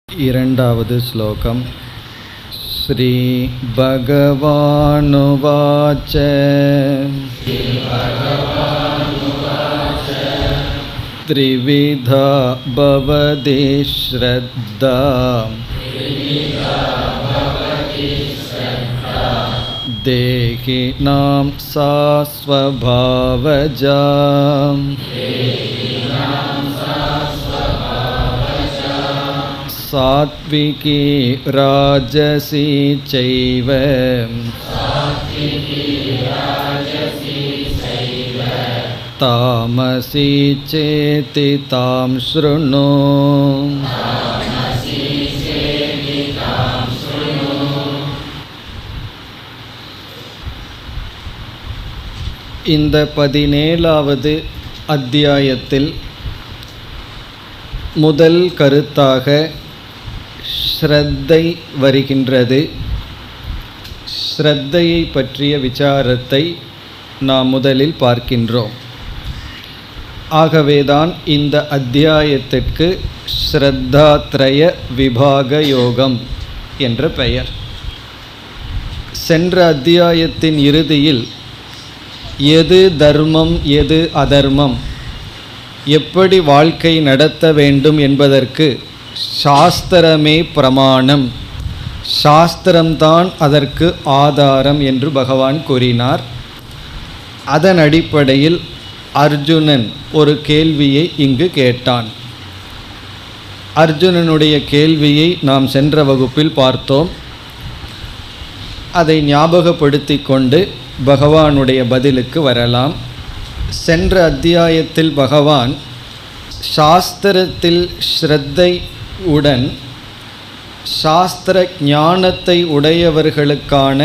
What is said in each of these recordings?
இரண்டாவது ஸ்லோகம். ஸ்ரீ பகவானுவாச்ச த்ரிவிதா பவதி ஸ்ரத்தா தேஹிநாம் சா ஸ்வபாவஜா சாத்விகி ராஜசி சைவ தாமசி சேதி தாம் ஸ்ருணு. இந்த 17வது அத்தியாயத்தில் முதல் கருத்தாக ஸ்ரத்தை வருகின்றது. ஸ்ரத்தையை பற்றிய விசாரத்தை நாம் முதலில் பார்க்கின்றோம். ஆகவேதான் இந்த அத்தியாயத்திற்கு ஸ்ரத்தாத்ரய விபாக யோகம் என்ற பெயர். சென்ற அத்தியாயத்தின் இறுதியில் எது தர்மம் எது அதர்மம், எப்படி வாழ்க்கை நடத்த வேண்டும் என்பதற்கு சாஸ்திரமே பிரமாணம், சாஸ்திரம்தான் அதற்கு ஆதாரம் என்று பகவான் கூறினார். அதன் அடிப்படையில் அர்ஜுனன் ஒரு கேள்வியை இங்கு கேட்டான். அர்ஜுனனுடைய கேள்வியை நாம் சென்ற வகுப்பில் பார்த்தோம். அதை ஞாபகப்படுத்தி கொண்டு பகவானுடைய பதிலுக்கு வரலாம். சென்ற அத்தியாயத்தில் பகவான் சாஸ்திரத்தில் ஸ்ரத்தை உடன் சாஸ்திர ஞானத்தை உடையவர்களுக்கான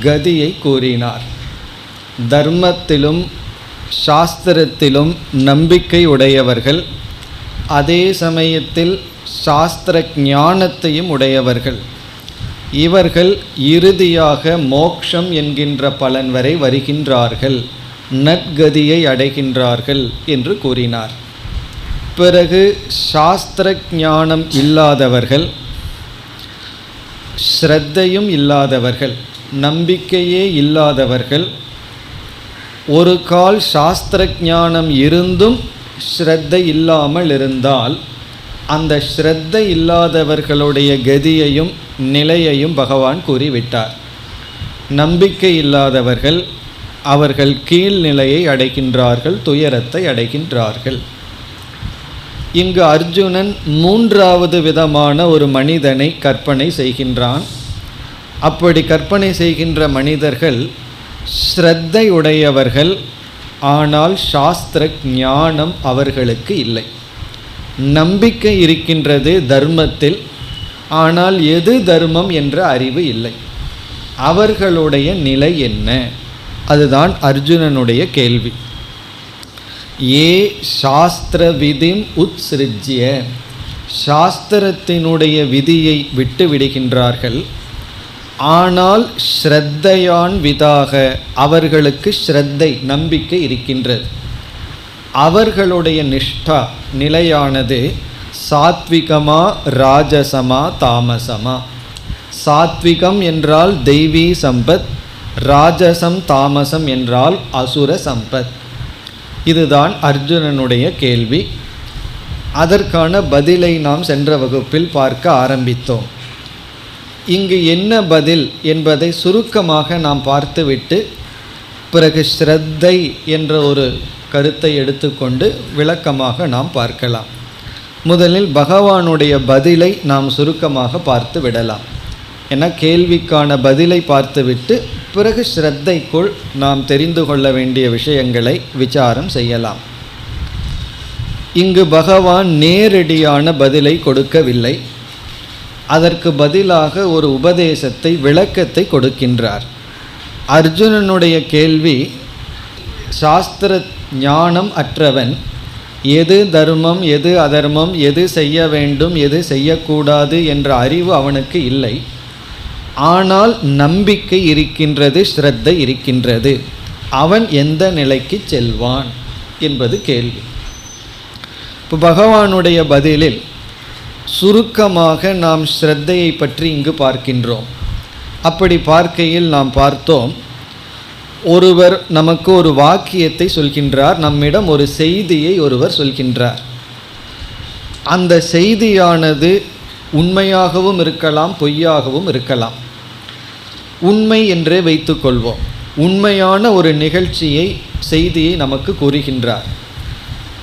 கதியை கூறினார். தர்மத்திலும் சாஸ்திரத்திலும் நம்பிக்கை உடையவர்கள், அதே சமயத்தில் சாஸ்திர ஞானத்தையும் உடையவர்கள், இவர்கள் இறுதியாக மோக்ஷம் என்கின்ற பலன் வரை வருகின்றார்கள், நற்கதியை அடைகின்றார்கள் என்று கூறினார். பிறகு சாஸ்திர ஞானம் இல்லாதவர்கள், ஸ்ரத்தையும் இல்லாதவர்கள், நம்பிக்கையே இல்லாதவர்கள், ஒரு கால் சாஸ்திர ஞானம் இருந்தும் ஸ்ரத்தை இல்லாமல் இருந்தால் அந்த ஸ்ரத்தை இல்லாதவர்களுடைய கதியையும் நிலையையும் பகவான் கூறிவிட்டார். நம்பிக்கை இல்லாதவர்கள், அவர்கள் கீழ்நிலையை அடைகின்றார்கள், துயரத்தை அடைகின்றார்கள். இங்கு அர்ஜுனன் 3வது விதமான ஒரு மனிதனை கற்பனை செய்கின்றான். அப்படி கற்பனை செய்கின்ற மனிதர்கள் ஸ்ரத்தை உடையவர்கள், ஆனால் சாஸ்திர ஞானம் அவர்களுக்கு இல்லை. நம்பிக்கை இருக்கின்றது தர்மத்தில், ஆனால் எது தர்மம் என்ற அறிவு இல்லை. அவர்களுடைய நிலை என்ன? அதுதான் அர்ஜுனனுடைய கேள்வி. ஏ சாஸ்திர விதிம் உத்ஸ்ருஜ்ய, சாஸ்திரத்தினுடைய விதியை விட்டு விடுகின்றார்கள், ஆனால் ஸ்ரத்தையான் விதாக, அவர்களுக்கு ஸ்ரத்தை நம்பிக்கை இருக்கின்றது. அவர்களுடைய நிஷ்டா நிலையானது சாத்விகமா ராஜசமா தாமசமா. சாத்விகம் என்றால் தெய்வீ சம்பத், ராஜசம் தாமசம் என்றால் அசுர சம்பத். இதுதான் அர்ஜுனனுடைய கேள்வி. அதற்கான பதிலை நாம் சென்ற வகுப்பில் பார்க்க ஆரம்பித்தோம். இங்கு என்ன பதில் என்பதை சுருக்கமாக நாம் பார்த்துவிட்டு பிறகு ஸ்ரத்தை என்ற ஒரு கருத்தை எடுத்துக்கொண்டு விளக்கமாக நாம் பார்க்கலாம். முதலில் பகவானுடைய பதிலை நாம் சுருக்கமாக பார்த்து விடலாம். ஏன்னா கேள்விக்கான பதிலை பார்த்துவிட்டு பிறகு ஸ்ரத்தைக்குள் நாம் தெரிந்து கொள்ள வேண்டிய விஷயங்களை விசாரம் செய்யலாம். இங்கு பகவான் நேரடியான பதிலை கொடுக்கவில்லை. அதற்கு பதிலாக ஒரு உபதேசத்தை, விளக்கத்தை கொடுக்கின்றார். அர்ஜுனனுடைய கேள்வி, சாஸ்திர ஞானம் அற்றவன், எது தர்மம் எது அதர்மம், எது செய்ய வேண்டும் எது செய்யக்கூடாது என்ற அறிவு அவனுக்கு இல்லை. ஆனால் நம்பிக்கை இருக்கின்றது, ஸ்ரத்தை இருக்கின்றது. அவன் எந்த நிலைக்கு செல்வான் என்பது கேள்வி. இப்போ பகவானுடைய பதிலில் சுருக்கமாக நாம் ஸ்ரத்தையை பற்றி இங்கு பார்க்கின்றோம். அப்படி பார்க்கையில் நாம் பார்த்தோம், ஒருவர் நமக்கு ஒரு வாக்கியத்தை சொல்கின்றார், நம்மிடம் ஒரு செய்தியை ஒருவர் சொல்கின்றார். அந்த செய்தியானது உண்மையாகவும் இருக்கலாம், பொய்யாகவும் இருக்கலாம். உண்மை என்றே வைத்துக்கொள்வோம். உண்மையான ஒரு நிகழ்ச்சியை, செய்தியை நமக்கு கூறுகின்றார்.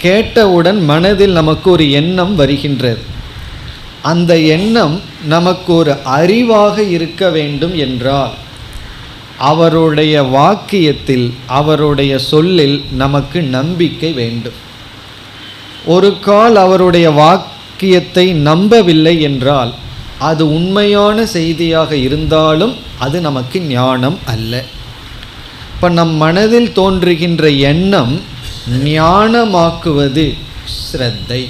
கேட்டவுடன் மனதில் நமக்கு ஒரு எண்ணம் வருகின்றது. அந்த எண்ணம் நமக்கு ஒரு அறிவாக இருக்க வேண்டும் என்றால் அவருடைய வாக்கியத்தில், அவருடைய சொல்லில் நமக்கு நம்பிக்கை வேண்டும். ஒரு கால் அவருடைய வாக்கியத்தை நம்பவில்லை என்றால் அது உண்மையான செய்தியாக இருந்தாலும் அது நமக்கு ஞானம் அல்ல. இப்போ நம் மனதில் தோன்றுகின்ற எண்ணம் ஞானமாக்குவது ஸ்ரத்தை.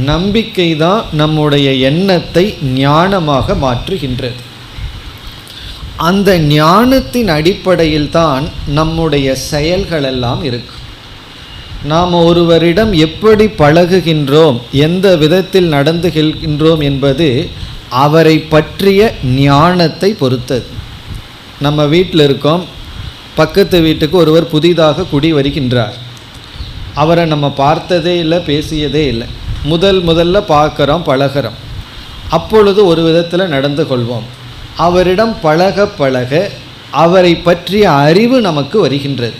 நம்பிக்கை தான் நம்முடைய எண்ணத்தை ஞானமாக மாற்றுகின்றது. அந்த ஞானத்தின் அடிப்படையில் தான் நம்முடைய செயல்களெல்லாம் இருக்கும். நாம் ஒருவரிடம் எப்படி பழகுகின்றோம், எந்த விதத்தில் நடந்துகின்றோம் என்பது அவரை பற்றிய ஞானத்தை பொறுத்தது. நம்ம வீட்டில் இருக்கோம், பக்கத்து வீட்டுக்கு ஒருவர் புதிதாக குடி வருகின்றார். அவரை நம்ம பார்த்ததே இல்லை, பேசியதே இல்லை. முதல்ல பார்க்குறோம், பழகிறோம். அப்பொழுது ஒரு விதத்தில் நடந்து கொள்வோம். அவரிடம் பழக அவரை பற்றிய அறிவு நமக்கு வருகின்றது.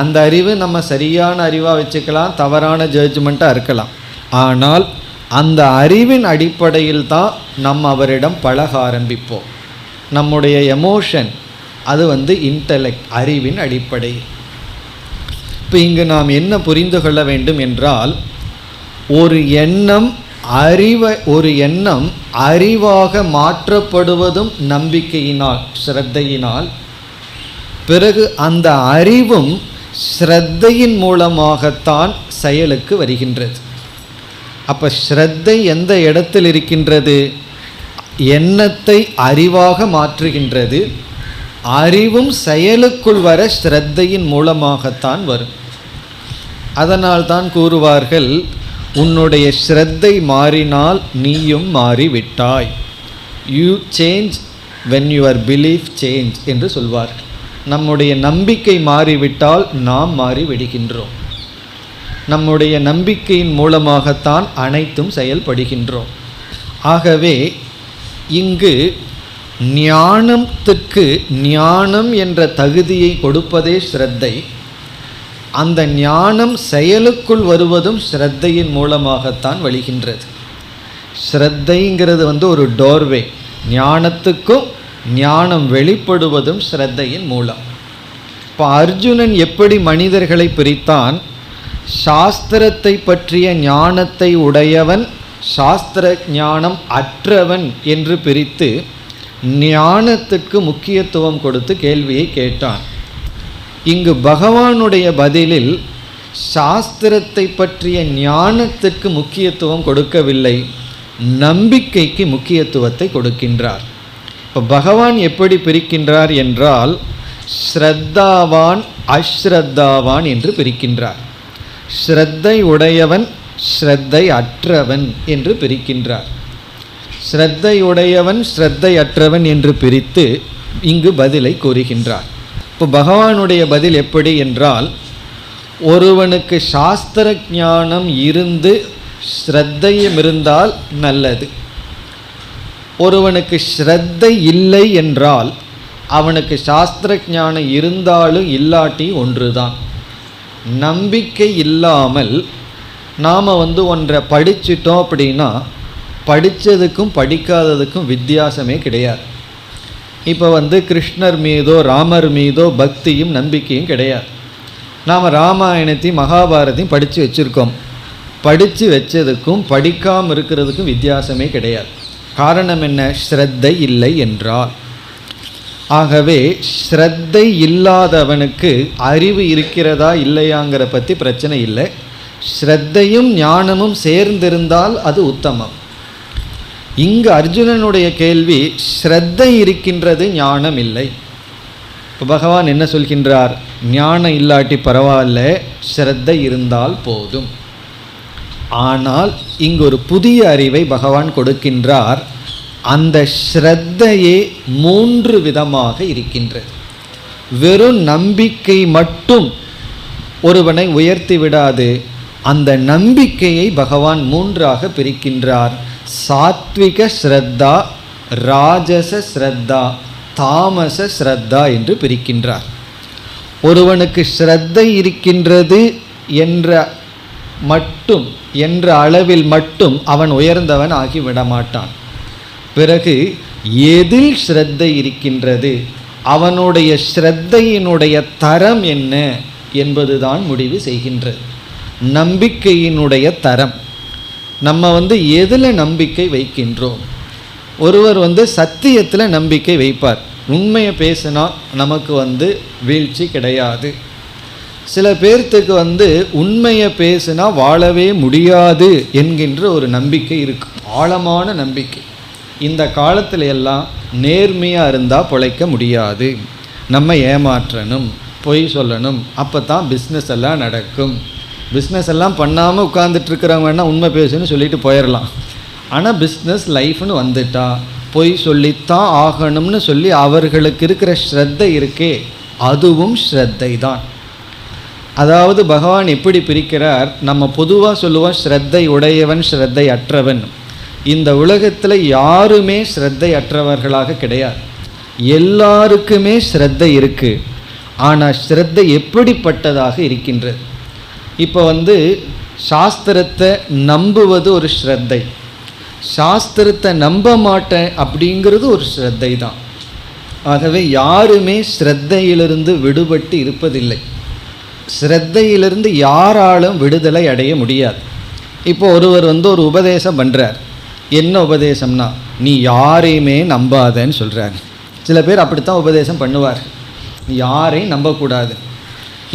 அந்த அறிவு நம்ம சரியான அறிவாக வச்சுக்கலாம், தவறான ஜட்ஜ்மெண்ட்டாக இருக்கலாம். ஆனால் அந்த அறிவின் அடிப்படையில் தான் நம்ம அவரிடம் பழக ஆரம்பிப்போம். நம்முடைய எமோஷன் அது இன்டலெக்ட், அறிவின் அடிப்படை. இப்போ இங்கு நாம் என்ன புரிந்து கொள்ள வேண்டும் என்றால், ஒரு எண்ணம் அறிவாக மாற்றப்படுவதும் நம்பிக்கையினால், ஸ்ரத்தையினால். பிறகு அந்த அறிவும் ஸ்ரத்தையின் மூலமாகத்தான் செயலுக்கு வருகின்றது. அப்போ ஸ்ரத்தை எந்த இடத்தில் இருக்கின்றது? எண்ணத்தை அறிவாக மாற்றுகின்றது. அறிவும் செயலுக்குள் வர ஸ்ரத்தையின் மூலமாகத்தான் வரும். அதனால்தான் கூறுவார்கள், உன்னுடைய ஸ்ரத்தை மாறினால் நீயும் மாறிவிட்டாய். You change when your belief change என்று சொல்வார்கள். நம்முடைய நம்பிக்கை மாறிவிட்டால் நாம் மாறிவிடுகின்றோம். நம்முடைய நம்பிக்கையின் மூலமாகத்தான் அனைத்தும் செயல்படுகின்றோம். ஆகவே இங்கு ஞானத்துக்கு ஞானம் என்ற தகுதியை கொடுப்பதே ஸ்ரத்தை. அந்த ஞானம் செயலுக்குள் வருவதும் ஸ்ரத்தையின் மூலமாகத்தான் வழிகின்றது. ஸ்ரத்தைங்கிறது ஒரு டோர்வே. ஞானத்துக்கும் ஞானம் வெளிப்படுவதும் ஸ்ரத்தையின் மூலம். இப்போ அர்ஜுனன் எப்படி மனிதர்களை பிரித்தான்? சாஸ்திரத்தை பற்றிய ஞானத்தை உடையவன், சாஸ்திர ஞானம் அற்றவன் என்று பிரித்து ஞானத்துக்கு முக்கியத்துவம் கொடுத்து கேள்வியை கேட்டான். இங்கு பகவானுடைய பதிலில் சாஸ்திரத்தை பற்றிய ஞானத்திற்கு முக்கியத்துவம் கொடுக்கவில்லை, நம்பிக்கைக்கு முக்கியத்துவத்தை கொடுக்கின்றார். இப்போ பகவான் எப்படி பிரிக்கின்றார் என்றால், ஸ்ரத்தாவான் அஸ்ரத்தாவான் என்று பிரிக்கின்றார். ஸ்ரத்தை உடையவன், ஸ்ரத்தை அற்றவன் என்று பிரிக்கின்றார். ஸ்ரத்தை உடையவன், ஸ்ரத்தை அற்றவன் என்று பிரித்து இங்கு பதிலை கூறுகின்றார். இப்போ பகவானுடைய பதில் எப்படி என்றால், ஒருவனுக்கு சாஸ்திர ஞானம் இருந்து ஸ்ரத்தையும் இருந்தால் நல்லது. ஒருவனுக்கு ஸ்ரத்தை இல்லை என்றால் அவனுக்கு சாஸ்திர ஞானம் இருந்தாலும் இல்லாட்டி ஒன்றுதான். நம்பிக்கை இல்லாமல் நாம் ஒன்றை படிச்சிட்டோம் அப்படின்னா படித்ததுக்கும் படிக்காததுக்கும் வித்தியாசமே கிடையாது. இப்போ கிருஷ்ணர் மீதோ ராமர் மீதோ பக்தியும் நம்பிக்கையும் கிடையாது. நாம் ராமாயணத்தையும் மகாபாரதையும் படித்து வச்சுருக்கோம். படித்து வச்சதுக்கும் படிக்காமல் இருக்கிறதுக்கும் வித்தியாசமே கிடையாது. காரணம் என்ன? ஸ்ரத்தை இல்லை என்றால். ஆகவே ஸ்ரத்தை இல்லாதவனுக்கு அறிவு இருக்கிறதா இல்லையாங்கிற பற்றி பிரச்சனை இல்லை. ஸ்ரத்தையும் ஞானமும் சேர்ந்திருந்தால் அது உத்தமம். இங்கு அர்ஜுனனுடைய கேள்வி, ஸ்ரத்தை இருக்கின்றது, ஞானம் இல்லை. இப்போ பகவான் என்ன சொல்கின்றார்? ஞானம் இல்லாட்டி பரவாயில்ல, ஸ்ரத்தை இருந்தால் போதும். ஆனால் இங்கு ஒரு புதிய அறிவை பகவான் கொடுக்கின்றார். அந்த ஸ்ரத்தையே 3 விதமாக இருக்கின்றது. வெறும் நம்பிக்கை மட்டும் ஒருவனை உயர்த்தி விடாது. அந்த நம்பிக்கையை பகவான் 3ஆக பிரிக்கின்றார். சாத்விக ஸ்ரத்தா, ராஜச ஸ்ரத்தா, தாமச ஸ்ரத்தா என்று பிரிக்கின்றார். ஒருவனுக்கு ஸ்ரத்தை இருக்கின்றது என்ற அளவில் மட்டும் அவன் உயர்ந்தவன் ஆகிவிடமாட்டான். பிறகு எதில் ஸ்ரத்தை இருக்கின்றது, அவனுடைய ஸ்ரத்தையினுடைய தரம் என்ன என்பதுதான் முடிவு செய்கின்றது. நம்பிக்கையினுடைய தரம். நம்ம எதில் நம்பிக்கை வைக்கின்றோம்? ஒருவர் சத்தியத்தில் நம்பிக்கை வைப்பார். உண்மையை பேசினா நமக்கு வீழ்ச்சி கிடையாது. சில பேர்த்துக்கு உண்மையை பேசினா வாழவே முடியாது என்கின்ற ஒரு நம்பிக்கை இருக்கு, ஆழமான நம்பிக்கை. இந்த காலத்துல எல்லாம் நேர்மையாக இருந்தால் பிழைக்க முடியாது, நம்ம ஏமாற்றணும், பொய் சொல்லணும், அப்போ தான் பிஸ்னஸ் எல்லாம் நடக்கும். பிஸ்னஸ் எல்லாம் பண்ணாமல் உட்கார்ந்துட்டு இருக்கிறவங்கன்னா உண்மை பேசுன்னு சொல்லிட்டு போயிடலாம். ஆனால் பிஸ்னஸ் லைஃப்னு வந்துட்டா பொய் சொல்லித்தான் ஆகணும்னு சொல்லி அவர்களுக்கு இருக்கிற ஸ்ரத்தை இருக்கே, அதுவும் ஸ்ரத்தை தான். அதாவது பகவான் எப்படி பிரிக்கிறார்? நம்ம பொதுவாக சொல்லுவோம் ஸ்ரத்தை உடையவன் ஸ்ரத்தை அற்றவன். இந்த உலகத்தில் யாருமே ஸ்ரத்தை அற்றவர்களாக கிடையாது. எல்லாருக்குமே ஸ்ரத்தை இருக்குது. ஆனால் ஸ்ரத்தை எப்படிப்பட்டதாக இருக்கின்றது? இப்போ சாஸ்திரத்தை நம்புவது ஒரு ஸ்ரத்தை, சாஸ்திரத்தை நம்ப மாட்டேன் அப்படிங்கிறது ஒரு ஸ்ரத்தை தான். ஆகவே யாருமே ஸ்ரத்தையிலிருந்து விடுபட்டு இருப்பதில்லை. ஸ்ரத்தையிலிருந்து யாராலும் விடுதலை அடைய முடியாது. இப்போ ஒருவர் ஒரு உபதேசம் பண்ணுறார். என்ன உபதேசம்னா, நீ யாரையுமே நம்பாதன்னு சொல்கிறார். சில பேர் அப்படித்தான் உபதேசம் பண்ணுவார், யாரையும் நம்பக்கூடாது.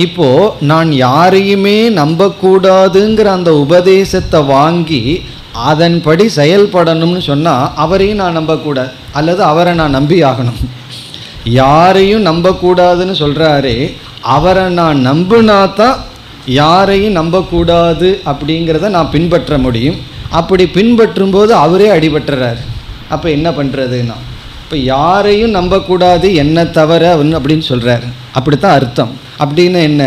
இப்போது நான் யாரையுமே நம்பக்கூடாதுங்கிற அந்த உபதேசத்தை வாங்கி அதன்படி செயல்படணும்னு சொன்னால் அவரையும் நான் நம்பக்கூடாது, அல்லது அவரை நான் நம்பி ஆகணும். யாரையும் நம்பக்கூடாதுன்னு சொல்கிறாரே, அவரை நான் நம்பினா தான் யாரையும் நம்பக்கூடாது அப்படிங்கிறத நான் பின்பற்ற முடியும். அப்படி பின்பற்றும் போது அவரே அடிபட்டுறார். அப்போ என்ன பண்ணுறதுன்னா, இப்போ யாரையும் நம்பக்கூடாது என்ன தவிர அப்படின்னு சொல்கிறார். அப்படித்தான் அர்த்தம். அப்படின்னு என்ன?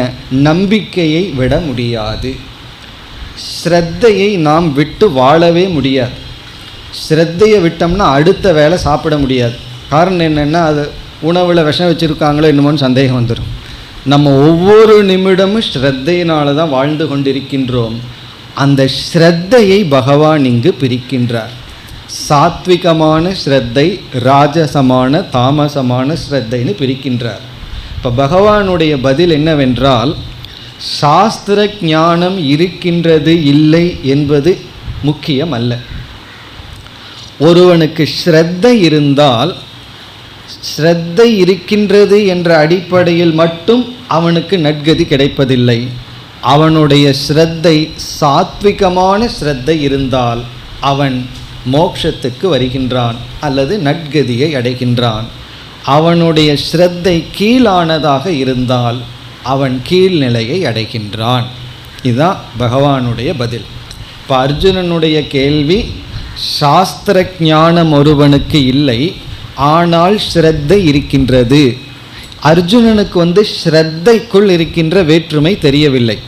நம்பிக்கையை விட முடியாது, ஸ்ரத்தையை நாம் விட்டு வாழவே முடியாது. ஸ்ரத்தையை விட்டோம்னா அடுத்த வேளை சாப்பிட முடியாது. காரணம் என்னென்னா, அது உணவில் விஷம் வச்சுருக்காங்களோ என்னமோன்னு சந்தேகம் வந்துடும். நம்ம ஒவ்வொரு நிமிடமும் ஸ்ரத்தையினால தான் வாழ்ந்து கொண்டிருக்கின்றோம். அந்த ஸ்ரத்தையை பகவான் இங்கு பிரிக்கின்றார். சாத்விகமான ஸ்ரத்தை, ராஜசமான தாமசமான ஸ்ரத்தைன்னு பிரிக்கின்றார். இப்போ பகவானுடைய பதில் என்னவென்றால், சாஸ்திர ஞானம் இருக்கின்றது இல்லை என்பது முக்கியம் அல்ல. ஒருவனுக்கு ஸ்ரத்தை இருந்தால், ஸ்ரத்தை இருக்கின்றது என்ற அடிப்படையில் மட்டும் அவனுக்கு நற்கதி கிடைப்பதில்லை. அவனுடைய ஸ்ரத்தை சாத்விகமான ஸ்ரத்தை இருந்தால் அவன் மோட்சத்துக்கு வருகின்றான் அல்லது நற்கதியை அடைகின்றான். அவனுடைய ஸ்ரத்தை கீழானதாக இருந்தால் அவன் கீழ்நிலையை அடைகின்றான். இதுதான் பகவானுடைய பதில். இப்போ அர்ஜுனனுடைய கேள்வி, சாஸ்திர ஞானம் ஒருவனுக்கு இல்லை, ஆனால் ஸ்ரத்தை இருக்கின்றது. அர்ஜுனனுக்கு ஸ்ரத்தைக்குள் இருக்கின்ற வேற்றுமை தெரியவில்லை.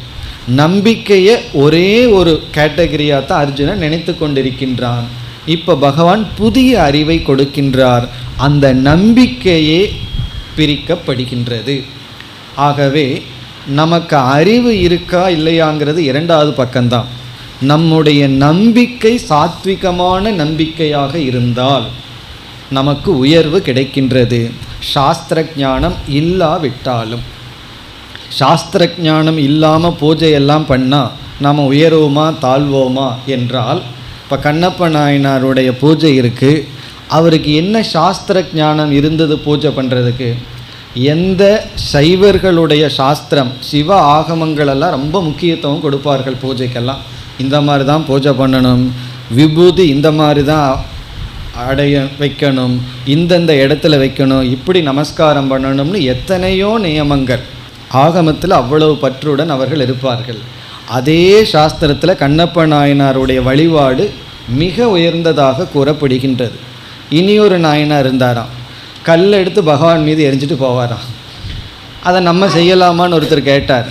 நம்பிக்கையை ஒரே ஒரு கேட்டகரியாக தான் அர்ஜுனன் நினைத்து கொண்டிருக்கின்றான். இப்போ பகவான் புதிய அறிவை கொடுக்கின்றார். அந்த நம்பிக்கையே பிரிக்கப்படுகின்றது. ஆகவே நமக்கு அறிவு இருக்கா இல்லையாங்கிறது இரண்டாவது பக்கம்தான். நம்முடைய நம்பிக்கை சாத்விகமான நம்பிக்கையாக இருந்தால் நமக்கு உயர்வு கிடைக்கின்றது. சாஸ்திர ஞானம் இல்லாவிட்டாலும், சாஸ்திர ஞானம் இல்லாமல் பூஜையெல்லாம் பண்ணால் நாம் உயர்வோமா தாழ்வோமா என்றால், இப்போ கண்ணப்ப நாயனாருடைய பூஜை இருக்குது, அவருக்கு என்ன சாஸ்திர ஞானம் இருந்தது பூஜை பண்ணுறதுக்கு? எந்த சைவர்களுடைய சாஸ்திரம், சிவ ஆகமங்களெல்லாம் ரொம்ப முக்கியத்துவம் கொடுப்பார்கள் பூஜைக்கெல்லாம். இந்த மாதிரி தான் பூஜை பண்ணணும், விபூதி இந்த மாதிரி தான் அடைய வைக்கணும், இந்தந்த இடத்துல வைக்கணும், இப்படி நமஸ்காரம் பண்ணணும்னு எத்தனையோ நியமங்கள் ஆகமத்தில் அவ்வளவு பற்றுடன் அவர்கள் இருப்பார்கள். அதே சாஸ்திரத்தில் கண்ணப்ப நாயனாருடைய வழிபாடு மிக உயர்ந்ததாக கூறப்படுகின்றது. இனியொரு நாயனார் இருந்தாராம், கல் எடுத்து பகவான் மீது எரிஞ்சிட்டு போவாராம். அதை நம்ம செய்யலாமான்னு ஒருத்தர் கேட்டார்.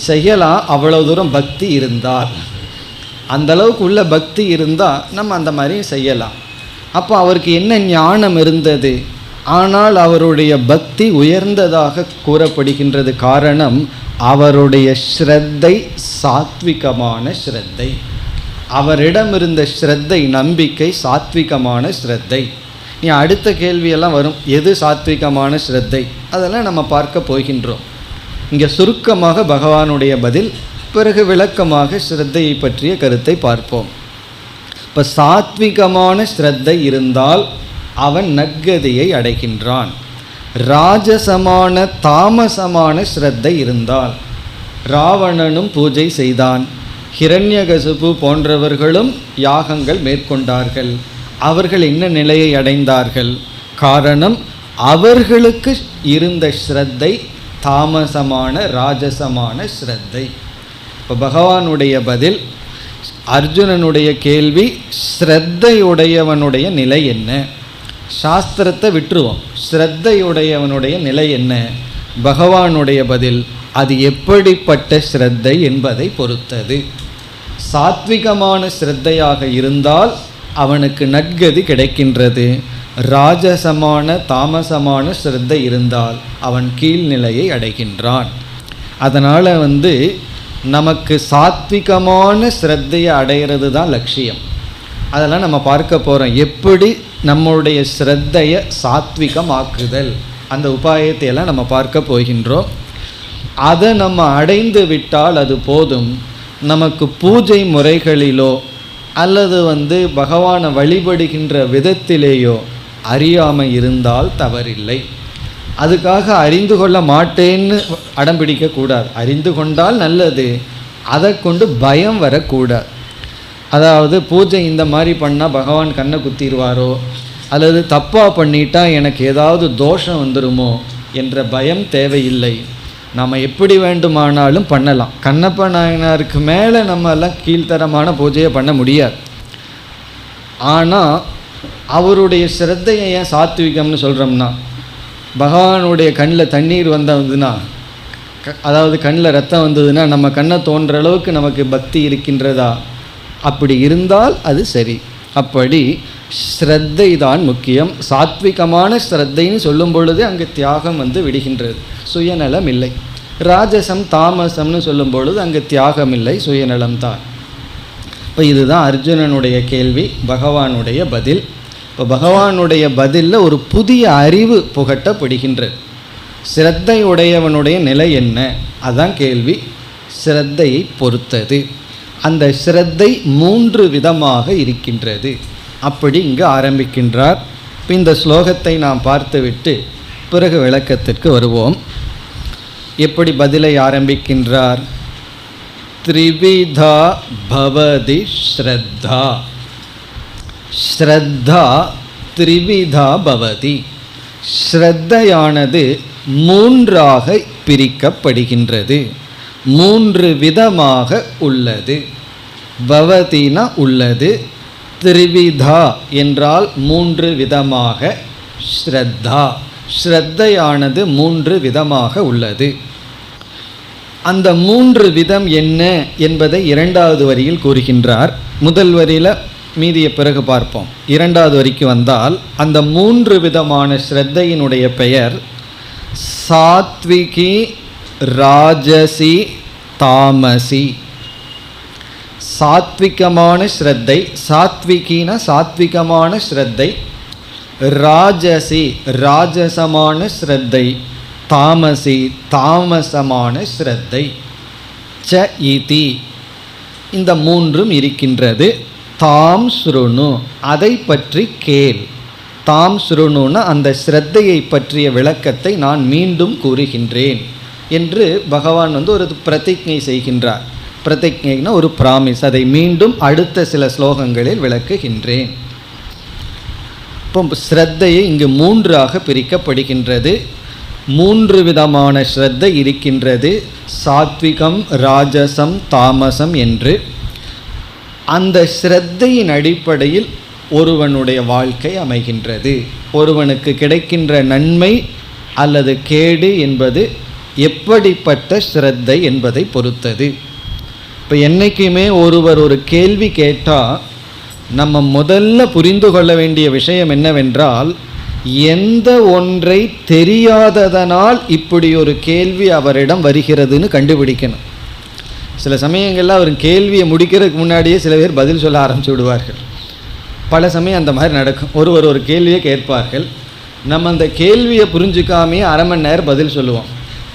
செய்யலாம், அவ்வளோ தூரம் பக்தி இருந்தால். அந்தளவுக்கு உள்ள பக்தி இருந்தால் நம்ம அந்த மாதிரி செய்யலாம். அப்போ அவருக்கு என்ன ஞானம் இருந்தது, ஆனால் அவருடைய பக்தி உயர்ந்ததாக கூறப்படுகின்றது. காரணம், அவருடைய ஸ்ரத்தை சாத்விகமான ஸ்ரத்தை. அவரிடம் இருந்த ஸ்ரத்தை, நம்பிக்கை சாத்விகமான ஸ்ரத்தை. நீ அடுத்த கேள்வியெல்லாம் வரும், எது சாத்விகமான ஸ்ரத்தை, அதெல்லாம் நம்ம பார்க்க போகின்றோம். இங்கே சுருக்கமாக பகவானுடைய பதில், பிறகு விளக்கமாக ஸ்ரத்தையை பற்றிய கருத்தை பார்ப்போம். இப்போ சாத்விகமான ஸ்ரத்தை இருந்தால் அவன் நற்கதியை அடைகின்றான். ராஜசமான தாமசமான ஸ்ரத்தை இருந்தால், ராவணனும் பூஜை செய்தான், ஹிரண்யகசிபு போன்றவர்களும் யாகங்கள் மேற்கொண்டார்கள். அவர்கள் என்ன நிலையை அடைந்தார்கள்? காரணம், அவர்களுக்கு இருந்த ஸ்ரத்தை தாமசமான ராஜசமான ஸ்ரத்தை. இப்போ பகவானுடைய பதில், அர்ஜுனனுடைய கேள்வி ஸ்ரத்தையுடையவனுடைய நிலை என்ன? சாஸ்திரத்தை விட்டுருவோம், ஸ்ரத்தையுடையவனுடைய நிலை என்ன? பகவானுடைய பதில், அது எப்படிப்பட்ட ஸ்ரத்தை என்பதை பொறுத்தது. சாத்விகமான ஸ்ரத்தையாக இருந்தால் அவனுக்கு நற்கதி கிடைக்கின்றது. ராஜசமான தாமசமான ஸ்ரத்தை இருந்தால் அவன் கீழ்நிலையை அடைகின்றான். அதனால் நமக்கு சாத்விகமான ஸ்ரத்தையை அடைகிறது தான் லட்சியம். அதெல்லாம் நம்ம பார்க்க போகிறோம். எப்படி நம்முடைய ஸ்ரத்தையை சாத்விகமாக்குதல், அந்த உபாயத்தையெல்லாம் நம்ம பார்க்க போகின்றோம். அதை நம்ம அடைந்து விட்டால் அது போதும். நமக்கு பூஜை முறைகளிலோ அல்லது பகவானை வழிபடுகின்ற விதத்திலேயோ அறியாமை இருந்தால் தவறில்லை. அதுக்காக அறிந்து கொள்ள மாட்டேன்னு அடம்பிடிக்கக்கூடாது. அறிந்து கொண்டால் நல்லது, அதை கொண்டு பயம் வரக்கூடாது. அதாவது பூஜை இந்த மாதிரி பண்ணால் பகவான் கண்ணை குத்திடுவாரோ, அல்லது தப்பாக பண்ணிட்டா எனக்கு ஏதாவது தோஷம் வந்துடுமோ என்ற பயம் தேவையில்லை. நம்ம எப்படி வேண்டுமானாலும் பண்ணலாம். கண்ணப்ப நாயனாருக்கு மேலே நம்ம எல்லாம் கீழ்த்தரமான பூஜையை பண்ண முடியாது. ஆனால் அவருடைய ஸ்ரத்தையை ஏன் சாத்விகம்னு சொல்கிறோம்னா, பகவானுடைய கண்ணில் தண்ணீர் வந்ததுன்னா, அதாவது கண்ணில் ரத்தம் வந்ததுன்னா நம்ம கண்ணை தோன்ற அளவுக்கு நமக்கு பக்தி இருக்கின்றதா? அப்படி இருந்தால் அது சரி. அப்படி ஸ்ரத்தை தான் முக்கியம். சாத்விகமான ஸ்ரத்தைன்னு சொல்லும் பொழுது அங்கே தியாகம் விடுகின்றது, சுயநலம் இல்லை. ராஜசம் தாமசம்னு சொல்லும் பொழுது அங்கே தியாகம் இல்லை, சுயநலம்தான். இப்போ இதுதான் அர்ஜுனனுடைய கேள்வி, பகவானுடைய பதில். இப்போ பகவானுடைய பதிலில் ஒரு புதிய அறிவு புகட்டப்படுகின்றது. ஸ்ரத்தையுடையவனுடைய நிலை என்ன? அதான் கேள்வி. ஸ்ரத்தையை பொறுத்தது. அந்த ஸ்ரத்தை 3 விதமாக இருக்கின்றது. அப்படி இங்கு ஆரம்பிக்கின்றார். இப்போ இந்த ஸ்லோகத்தை நாம் பார்த்துவிட்டு பிறகு விளக்கத்திற்கு வருவோம். எப்படி பதிலை ஆரம்பிக்கின்றார்? த்ரிவிதா பவதி ஸ்ரத்தா. ஸ்ரத்தா த்ரிவிதா பவதி. ஸ்ரத்தையானது 3ஆக பிரிக்கப்படுகின்றது, 3 விதமாக உள்ளது. பவதினா உள்ளது, த்ரிவிதா என்றால் 3 விதமாக. ஸ்ரத்தா, ஸ்ரத்தையானது 3 விதமாக உள்ளது. அந்த 3 விதம் என்ன என்பதை 2வது வரியில் கூறுகின்றார். முதல் வரியில் மீதிய பிறகு பார்ப்போம். 2வது வரிக்கு வந்தால் அந்த 3 விதமான ஸ்ரத்தையினுடைய பெயர் சாத்விகி, ராஜசி, தாமசி. சாத்விகமான ஸ்ரத்தை, சாத்விகின சாத்விகமான ஸ்ரத்தை, ராஜசி ராஜசமான ஸ்ரத்தை, தாமசி தாமசமான ஸ்ரத்தை. ச இதி, இந்த 3ம் இருக்கின்றது. தாம் ஸ்ருணு, அதை பற்றி கேள். தாம் ஸ்ருணுன்னா அந்த ஸ்ரத்தையை பற்றிய விளக்கத்தை நான் மீண்டும் கூறுகின்றேன் என்று பகவான் ஒரு பிரதிஜ்ஞை செய்கின்றார். பிரதிஜ்ஞைனா ஒரு பிராமிஸ். அதை மீண்டும் அடுத்த சில ஸ்லோகங்களில் விளக்குகின்றேன். இப்போ ஸ்ரத்தையை இங்கு 3ஆக பிரிக்கப்படுகின்றது. 3 விதமான ஸ்ரத்தை இருக்கின்றது. சாத்விகம், ராஜசம், தாமசம் என்று அந்த ஸ்ரத்தையின் அடிப்படையில் ஒருவனுடைய வாழ்க்கை அமைகின்றது. ஒருவனுக்கு கிடைக்கின்ற நன்மை அல்லது கேடு என்பது எப்படிப்பட்ட ஸ்ரத்தை என்பதை பொறுத்தது. இப்போ என்றைக்குமே ஒருவர் ஒரு கேள்வி கேட்டால் நம்ம முதல்ல புரிந்து கொள்ள வேண்டிய விஷயம் என்னவென்றால், எந்த ஒன்றை தெரியாததனால் இப்படி ஒரு கேள்வி அவரிடம் வருகிறதுன்னு கண்டுபிடிக்கணும். சில சமயங்களில் அவர் கேள்வியை முடிக்கிறதுக்கு முன்னாடியே சில பேர் பதில் சொல்ல ஆரம்பித்து விடுவார்கள். பல சமயம் அந்த மாதிரி நடக்கும். ஒருவர் ஒரு கேள்வியை கேட்பார்கள், நம்ம அந்த கேள்வியை புரிஞ்சுக்காமையே அரை மணி நேரம் பதில் சொல்லுவோம்.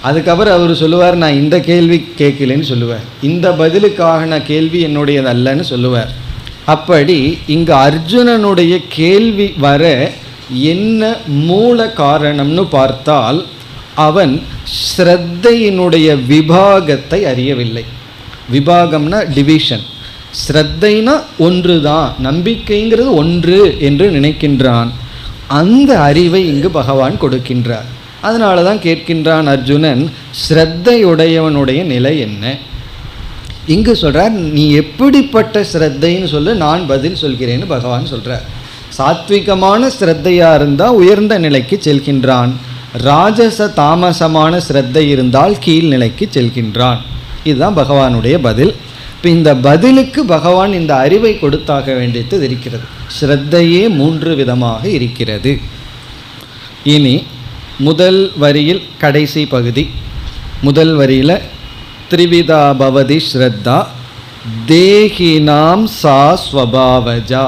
அதுக்கப்புறம் அவர் சொல்லுவார், நான் இந்த கேள்வி கேட்கலன்னு சொல்லுவார், இந்த பதிலுக்கான கேள்வி என்னுடையது அல்லன்னு சொல்லுவார். அப்படி இங்கு அர்ஜுனனுடைய கேள்வி வர என்ன மூல காரணம்னு பார்த்தால், அவன் ஸ்ரத்தையினுடைய விபாகத்தை அறியவில்லை. விபாகம்னா டிவிஷன். ஸ்ரத்தைனா ஒன்று தான், நம்பிக்கைங்கிறது ஒன்று என்று நினைக்கின்றான். அந்த அறிவை இங்கு பகவான் கொடுக்கின்றார். அதனால தான் கேட்கின்றான் அர்ஜுனன், ஸ்ரத்தையுடையவனுடைய நிலை என்ன? இங்கு சொல்கிறார், நீ எப்படிப்பட்ட ஸ்ரத்தைன்னு சொல்லு, நான் பதில் சொல்கிறேன்னு பகவான் சொல்கிறார். சாத்விகமான ஸ்ரத்தையாக இருந்தால் உயர்ந்த நிலைக்கு செல்கின்றான். ராஜச தாமசமான ஸ்ரத்தை இருந்தால் கீழ்நிலைக்கு செல்கின்றான். இதுதான் பகவானுடைய பதில். இப்போ இந்த பதிலுக்கு பகவான் இந்த அறிவை கொடுத்தாக வேண்டியது இருக்கிறது. ஸ்ரத்தையே 3 விதமாக இருக்கிறது. இனி முதல் வரியில் கடைசி பகுதி, முதல் வரியில் த்ரிவிதா பவதி ஸ்ரத்தா தேகினாம் சா ஸ்வபாவஜா.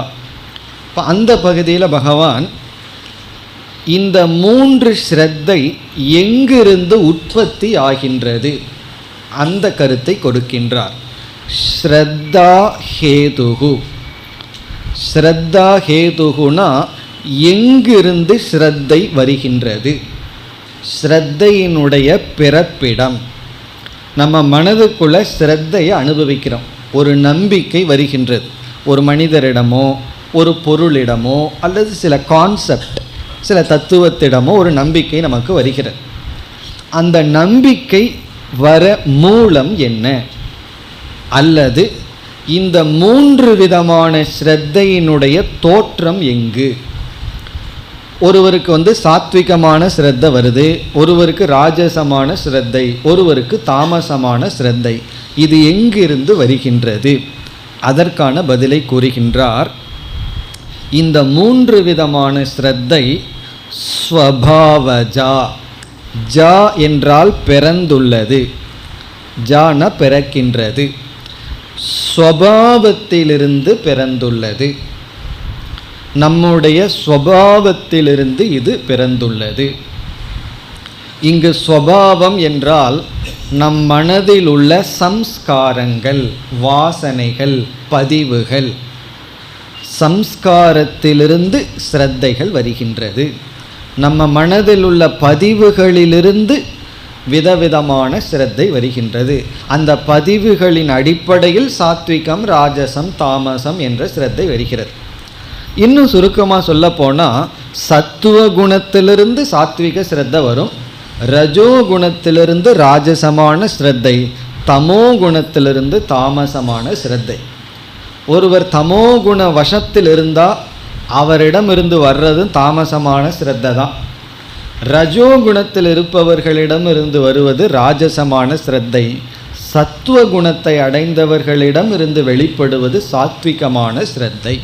இப்போ அந்த பகுதியில் பகவான் இந்த 3 ஸ்ரத்தை எங்கிருந்து உற்பத்தி ஆகின்றது அந்த கருத்தை கொடுக்கின்றார். ஸ்ரத்தா ஹேதுகு. ஸ்ரத்தா ஹேதுகுனா எங்கிருந்து ஸ்ரத்தை வருகின்றது, ஸ்ரத்தையினுடைய பிறப்பிடம். நம்ம மனதுக்குள்ள ஸ்ரத்தையை அனுபவிக்கிறோம். ஒரு நம்பிக்கை வருகின்றது. ஒரு மனிதரிடமோ ஒரு பொருளிடமோ அல்லது சில கான்செப்ட், சில தத்துவத்திடமோ ஒரு நம்பிக்கை நமக்கு வருகிறது. அந்த நம்பிக்கை வர மூலம் என்ன, அல்லது இந்த 3 விதமான ஸ்ரத்தையினுடைய தோற்றம் எங்கு? ஒருவருக்கு சாத்விகமான ஸ்ரத்தை வருது, ஒருவருக்கு ராஜசமான ஸ்ரத்தை, ஒருவருக்கு தாமசமான ஸ்ரத்தை. இது எங்கிருந்து வருகின்றது? அதற்கான பதிலை கூறுகின்றார். இந்த 3 விதமான ஸ்ரத்தை ஸ்வபாவஜா. ஜா என்றால் பிறந்துள்ளது, ஜான பிறக்கின்றது, ஸ்வபாவத்திலிருந்து பிறந்துள்ளது. நம்முடைய ஸ்வபாவத்திலிருந்து இது பிறந்துள்ளது. இங்கு ஸ்வபாவம் என்றால் நம் மனதில் உள்ள சம்ஸ்காரங்கள், வாசனைகள், பதிவுகள். சம்ஸ்காரத்திலிருந்து ஸ்ரத்தைகள் வருகின்றது. நம்ம மனதில் உள்ள பதிவுகளிலிருந்து விதவிதமான ஸ்ரத்தை வருகின்றது. அந்த பதிவுகளின் அடிப்படையில் சாத்விகம், ராஜசம், தாமசம் என்ற ஸ்ரத்தை வருகிறது. இன்னும் சுருக்கமாக சொல்ல போனால், சத்துவ குணத்திலிருந்து சாத்விக ஸ்ரத்தை வரும், ரஜோ குணத்திலிருந்து ராஜசமான ஸ்ரத்தை, தமோ குணத்திலிருந்து தாமசமான ஸ்ரத்தை. ஒருவர் தமோ குண வசத்தில் இருந்தால் அவரிடமிருந்து வர்றது தாமசமான ஸ்ரத்தை தான். ரஜோகுணத்தில் இருப்பவர்களிடமிருந்து வருவது ராஜசமான ஸ்ரத்தை. சத்துவ குணத்தை அடைந்தவர்களிடம் இருந்து வெளிப்படுவது சாத்விகமான ஸ்ரத்தை.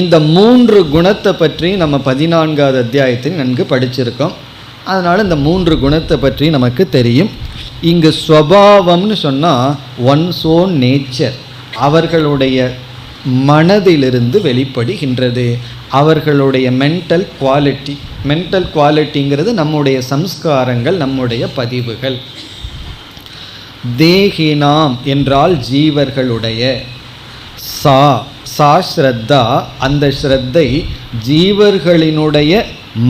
இந்த 3 குணத்தை பற்றி நம்ம 14வது அத்தியாயத்தில் நன்கு படிச்சிருக்கோம். அதனால் இந்த 3 குணத்தை பற்றி நமக்கு தெரியும். இங்கு ஸ்வபாவம்னு சொன்னால் ஒன்ஸ் ஓன் நேச்சர், அவர்களுடைய மனதிலிருந்து வெளிப்படுகின்றது. அவர்களுடைய மென்டல் குவாலிட்டி. மென்டல் குவாலிட்டிங்கிறது நம்முடைய சம்ஸ்காரங்கள், நம்முடைய பதிவுகள். தேகினாம் என்றால் ஜீவர்களுடைய. சா ஸ்ரத்தா, அந்த ஸ்ரத்தை ஜீவர்களினுடைய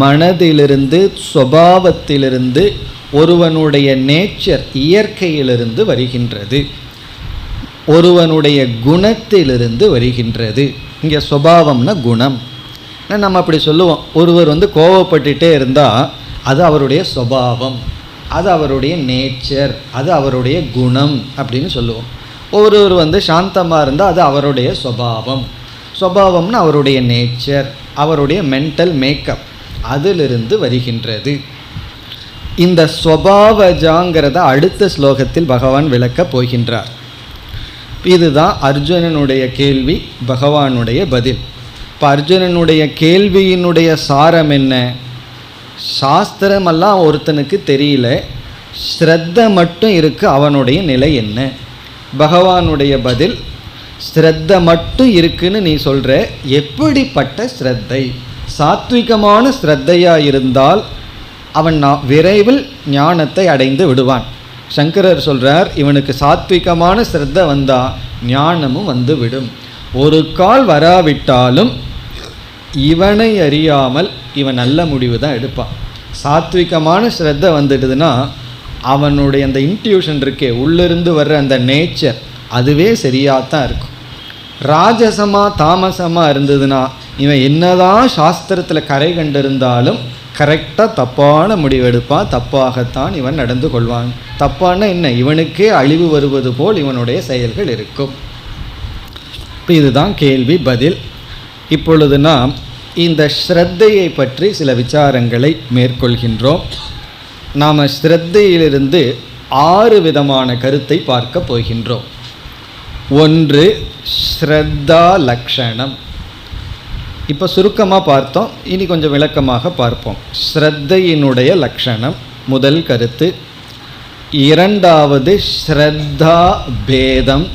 மனதிலிருந்து, ஸ்வபாவத்திலிருந்து, ஒருவனுடைய நேச்சர், இயற்கையிலிருந்து வருகின்றது, ஒருவனுடைய குணத்திலிருந்து வருகின்றது. இங்கே ஸ்வபாவம்னா குணம். நம்ம அப்படி சொல்லுவோம், ஒருவர் கோவப்பட்டுட்டே இருந்தால் அது அவருடைய ஸ்வபாவம். அது அவருடைய நேச்சர், அது அவருடைய குணம் அப்படின்னு சொல்லுவோம். ஒருவர் சாந்தமாக இருந்தால் அது அவருடைய சுபாவம்னு அவருடைய நேச்சர், அவருடைய மென்டல் மேக்கப், அதிலிருந்து வருகின்றது. இந்த ஸ்வபாவஜாங்கிறத அடுத்த ஸ்லோகத்தில் பகவான் விளக்கப் போகின்றார். இதுதான் அர்ஜுனனுடைய கேள்வி, பகவானுடைய பதில். இப்போ அர்ஜுனனுடைய கேள்வியினுடைய சாரம் என்ன? சாஸ்திரமெல்லாம் ஒருத்தனுக்கு தெரியல, ஸ்ரத்த மட்டும் இருக்குது, அவனுடைய நிலை என்ன? பகவானுடைய பதில், ஸ்ரத்த மட்டும் இருக்குன்னு நீ சொல்கிற, எப்படிப்பட்ட ஸ்ரத்தை? சாத்விகமான ஸ்ரத்தையாக இருந்தால் அவன் விரைவில் ஞானத்தை அடைந்து விடுவான். சங்கரர் சொல்கிறார், இவனுக்கு சாத்விகமான ஸ்ரத்த வந்தால் ஞானமும் வந்து விடும். ஒரு கால் வராவிட்டாலும் இவனை அறியாமல் இவன் நல்ல முடிவு தான் எடுப்பான். சாத்விகமான ஸ்ரத்த வந்துடுதுன்னா அவனுடைய அந்த இன்ட்யூஷன் இருக்கே, உள்ளிருந்து வர்ற அந்த நேச்சர், அதுவே சரியாக தான் இருக்கும். ராஜசமாக தாமசமாக இருந்ததுன்னா இவன் என்னதான் சாஸ்திரத்தில் கரை கண்டிருந்தாலும் கரெக்டாக தப்பான முடிவெடுப்பான், தப்பாகத்தான் இவன் நடந்து கொள்வான். தப்பான என்ன, இவனுக்கே அழிவு வருவது போல் இவனுடைய செயல்கள் இருக்கும். இப்போ இதுதான் கேள்வி பதில். இப்பொழுது நாம் இந்த ஸ்ரத்தையை பற்றி சில விசாரங்களை மேற்கொள்கின்றோம். நாம் ஸ்ரத்தையிலிருந்து 6 விதமான கருத்தை பார்க்க போகின்றோம். ஒன்று ஸ்ரத்தா லக்ஷணம். இப்போ சுருக்கமாக பார்த்தோம், இனி கொஞ்சம் விளக்கமாக பார்ப்போம். ஸ்ரத்தையினுடைய லக்ஷணம் முதல் கருத்து. இரண்டாவது ஸ்ரத்தா பேதம்.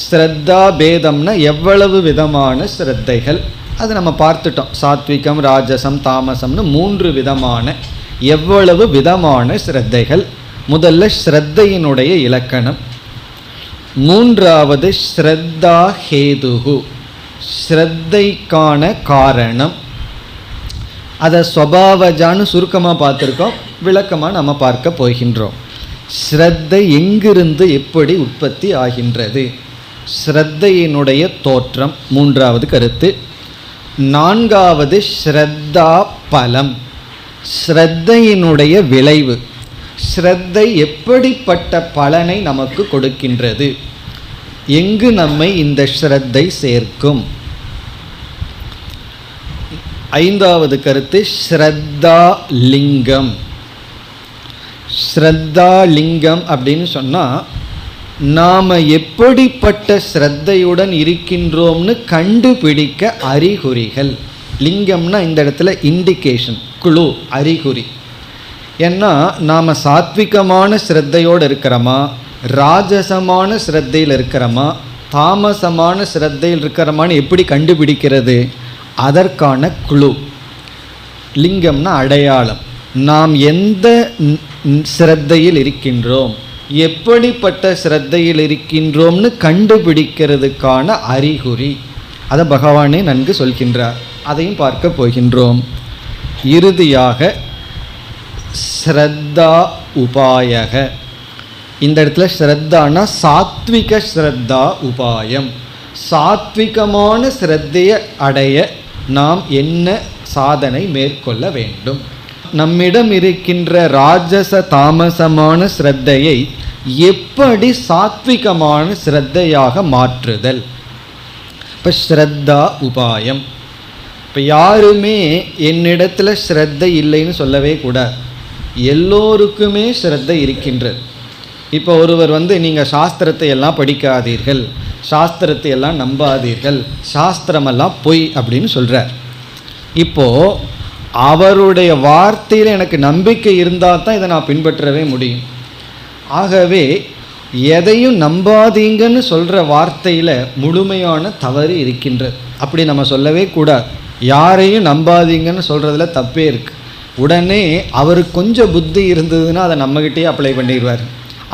ஸ்ரத்தா பேதம்னா எவ்வளவு விதமான ஸ்ரத்தைகள், அது நம்ம பார்த்துட்டோம். சாத்விகம், ராஜசம், தாமசம்னு 3 விதமான, எவ்வளவு விதமான ஸ்ரத்தைகள். முதல்ல ஸ்ரத்தையினுடைய இலக்கணம். மூன்றாவது ஸ்ரத்தா ஹேதுகு, ஸ்ரத்தைக்கான காரணம். அதை ஸ்வபாவஜான்னு சுருக்கமாக பார்த்துருக்கோம், விளக்கமாக நம்ம பார்க்க போகின்றோம். ஸ்ரத்தை எங்கிருந்து எப்படி உற்பத்தி ஆகின்றது, ஸ்ரத்தையினுடைய தோற்றம் மூன்றாவது கருத்து. நான்காவது ஸ்ரத்தா பலம், ஸ்ரத்தையினுடைய விளைவு. ஸ்ரத்தை எப்படிப்பட்ட பலனை நமக்கு கொடுக்கின்றது, எங்கு நம்மை இந்த ஸ்ரத்தை சேர்க்கும். ஐந்தாவது கருத்து ஸ்ரத்தா லிங்கம். ஸ்ரத்தா லிங்கம் அப்படின்னு சொன்னால் நாம் எப்படிப்பட்ட ஸ்ரத்தையுடன் இருக்கின்றோம்னு கண்டுபிடிக்க அறிகுறிகள். லிங்கம்னா இந்த இடத்துல இண்டிகேஷன், குழு, அறிகுறி. ஏன்னா நாம் சாத்விகமான ஸ்ரத்தையோடு இருக்கிறோமா, ராஜசமான ஸ்ரத்தையில் இருக்கிறோமா, தாமசமான ஸ்ரத்தையில் இருக்கிறோமான்னு எப்படி கண்டுபிடிக்கிறது? அதற்கான குழு. லிங்கம்னா அடையாளம். நாம் எந்த ஸ்ரத்தையில் இருக்கின்றோம், எப்படிப்பட்ட ஸ்ரத்தையில் இருக்கின்றோம்னு கண்டுபிடிக்கிறதுக்கான அறிகுறி. அதை பகவானே நன்கு சொல்கின்றார், அதையும் பார்க்க போகின்றோம். இறுதியாக ஸ்ரத்தா உபாயக. இந்த இடத்துல ஸ்ரத்தானா சாத்விக ஸ்ரத்தா உபாயம். சாத்விகமான ஸ்ரத்தையை அடைய நாம் என்ன சாதனை மேற்கொள்ள வேண்டும்? நம்மிடம் இருக்கின்ற ராஜச தாமசமான ஸ்ரத்தையை எப்படி சாத்விகமான ஸ்ரத்தையாக மாற்றுதல்? இப்போ ஸ்ரத்தா உபாயம். இப்போ யாருமே என்னிடத்தில் ஸ்ரத்தை இல்லைன்னு சொல்லவே கூடாது. எல்லோருக்குமே ஸ்ரத்தை இருக்கின்றது. இப்போ ஒருவர் நீங்கள் சாஸ்திரத்தை எல்லாம் படிக்காதீர்கள், சாஸ்திரத்தை எல்லாம் நம்பாதீர்கள், சாஸ்திரமெல்லாம் பொய் அப்படின்னு சொல்கிறார். இப்போது அவருடைய வார்த்தையில் எனக்கு நம்பிக்கை இருந்தால் தான் இதை நான் பின்பற்றவே முடியும். ஆகவே எதையும் நம்பாதீங்கன்னு சொல்கிற வார்த்தையில் முழுமையான தவறு இருக்கின்றது. அப்படி நம்ம சொல்லவே கூடாது. யாரையும் நம்பாதீங்கன்னு சொல்கிறதுல தப்பே இருக்குது. உடனே அவருக்கு கொஞ்சம் புத்தி இருந்ததுன்னா அதை நம்மகிட்டே அப்ளை பண்ணிடுவார்.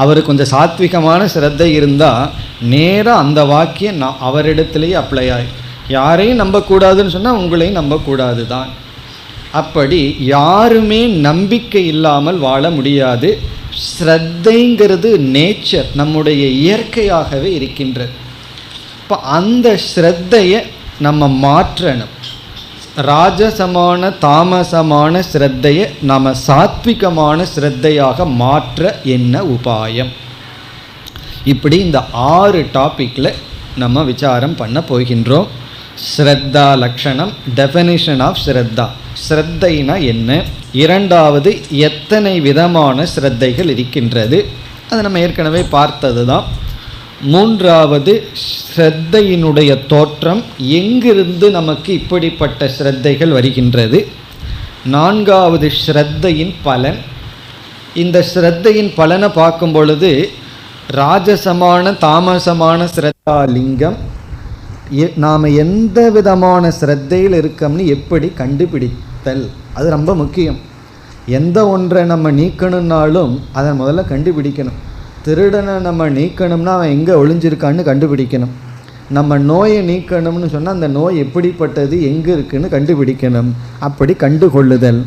அவருக்கு கொஞ்சம் சாத்விகமான ஸ்ரத்தை இருந்தால் நேராக அந்த வாக்கியம் அவரிடத்துலேயே அப்ளை ஆகி, யாரையும் நம்பக்கூடாதுன்னு சொன்னால் உங்களையும் நம்பக்கூடாது தான். அப்படி யாருமே நம்பிக்கை இல்லாமல் வாழ முடியாது. ஸ்ரத்தைங்கிறது நேச்சர், நம்முடைய இயற்கையாகவே இருக்கின்றது. இப்போ அந்த ஸ்ரத்தையை நம்ம மாற்றணும். ராஜசமான தாமசமான ஸ்ரத்தையை நாம் சாத்விகமான ஸ்ரத்தையாக மாற்ற என்ன உபாயம்? இப்படி இந்த 6 டாப்பிக்கில் நம்ம விசாரம் பண்ண போகின்றோம். ஸ்ரத்தா லக்ஷணம், டெஃபினிஷன் ஆஃப் ஸ்ரத்தா, ஸ்ரத்தைனா என்ன, இரண்டாவது எத்தனை விதமான ஸ்ரத்தைகள் இருக்கின்றது, அது நம்ம ஏற்கனவே பார்த்தது தான். மூன்றாவது ஸ்ரத்தையினுடைய தோற்றம், எங்கிருந்து நமக்கு இப்படிப்பட்ட ஸ்ரத்தைகள் வருகின்றது. நான்காவது ஸ்ரத்தையின் பலன். இந்த ஸ்ரத்தையின் பலனை பார்க்கும் பொழுது ராஜசமான தாமசமான ஸ்ரத்தா லிங்கம், நாம் எந்த விதமான ஸ்ரத்தையில் இருக்கோம்னு எப்படி கண்டுபிடித்தல், அது ரொம்ப முக்கியம். எந்த ஒன்றை நம்ம நீக்கணுன்னாலும் அதை முதல்ல கண்டுபிடிக்கணும். திருடனை நம்ம நீக்கணும்னா அவன் எங்கே ஒளிஞ்சிருக்கான்னு கண்டுபிடிக்கணும். நம்ம நோயை நீக்கணும்னு சொன்னால் அந்த நோய் எப்படிப்பட்டது, எங்கே இருக்குன்னு கண்டுபிடிக்கணும். அப்படி கண்டுகொள்ளுதல்.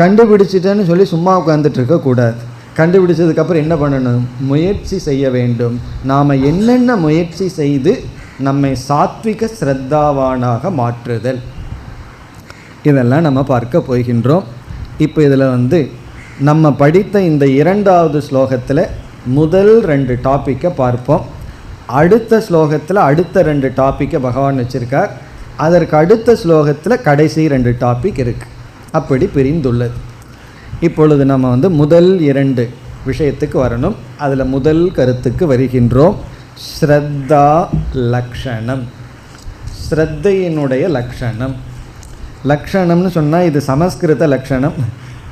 கண்டுபிடிச்சிட்டேன்னு சொல்லி சும்மா உட்காந்துட்டு இருக்கக்கூடாது. கண்டுபிடிச்சதுக்கப்புறம் என்ன பண்ணணும்? முயற்சி செய்ய வேண்டும். நாம் என்னென்ன முயற்சி செய்து நம்மை சாத்விக ஸ்ரத்தாவானாக மாற்றுதல், இதெல்லாம் நம்ம பார்க்க போகின்றோம். இப்போ இதில் நம்ம படித்த இந்த 2வது ஸ்லோகத்தில் முதல் 2 டாப்பிக்கை பார்ப்போம். அடுத்த ஸ்லோகத்தில் அடுத்த 2 டாப்பிக்கை பகவான் வச்சுருக்கார். அதற்கு அடுத்த ஸ்லோகத்தில் கடைசி 2 டாபிக் இருக்குது. அப்படி பிரிந்துள்ளது. இப்பொழுது நம்ம முதல் 2 விஷயத்துக்கு வரணும். அதில் முதல் கருத்துக்கு வருகின்றோம். ஸ்ரத்தா லக்ஷணம், ஸ்ரத்தையினுடைய லக்ஷணம். லக்ஷணம்னு சொன்னால் இது சமஸ்கிருத லக்ஷணம்.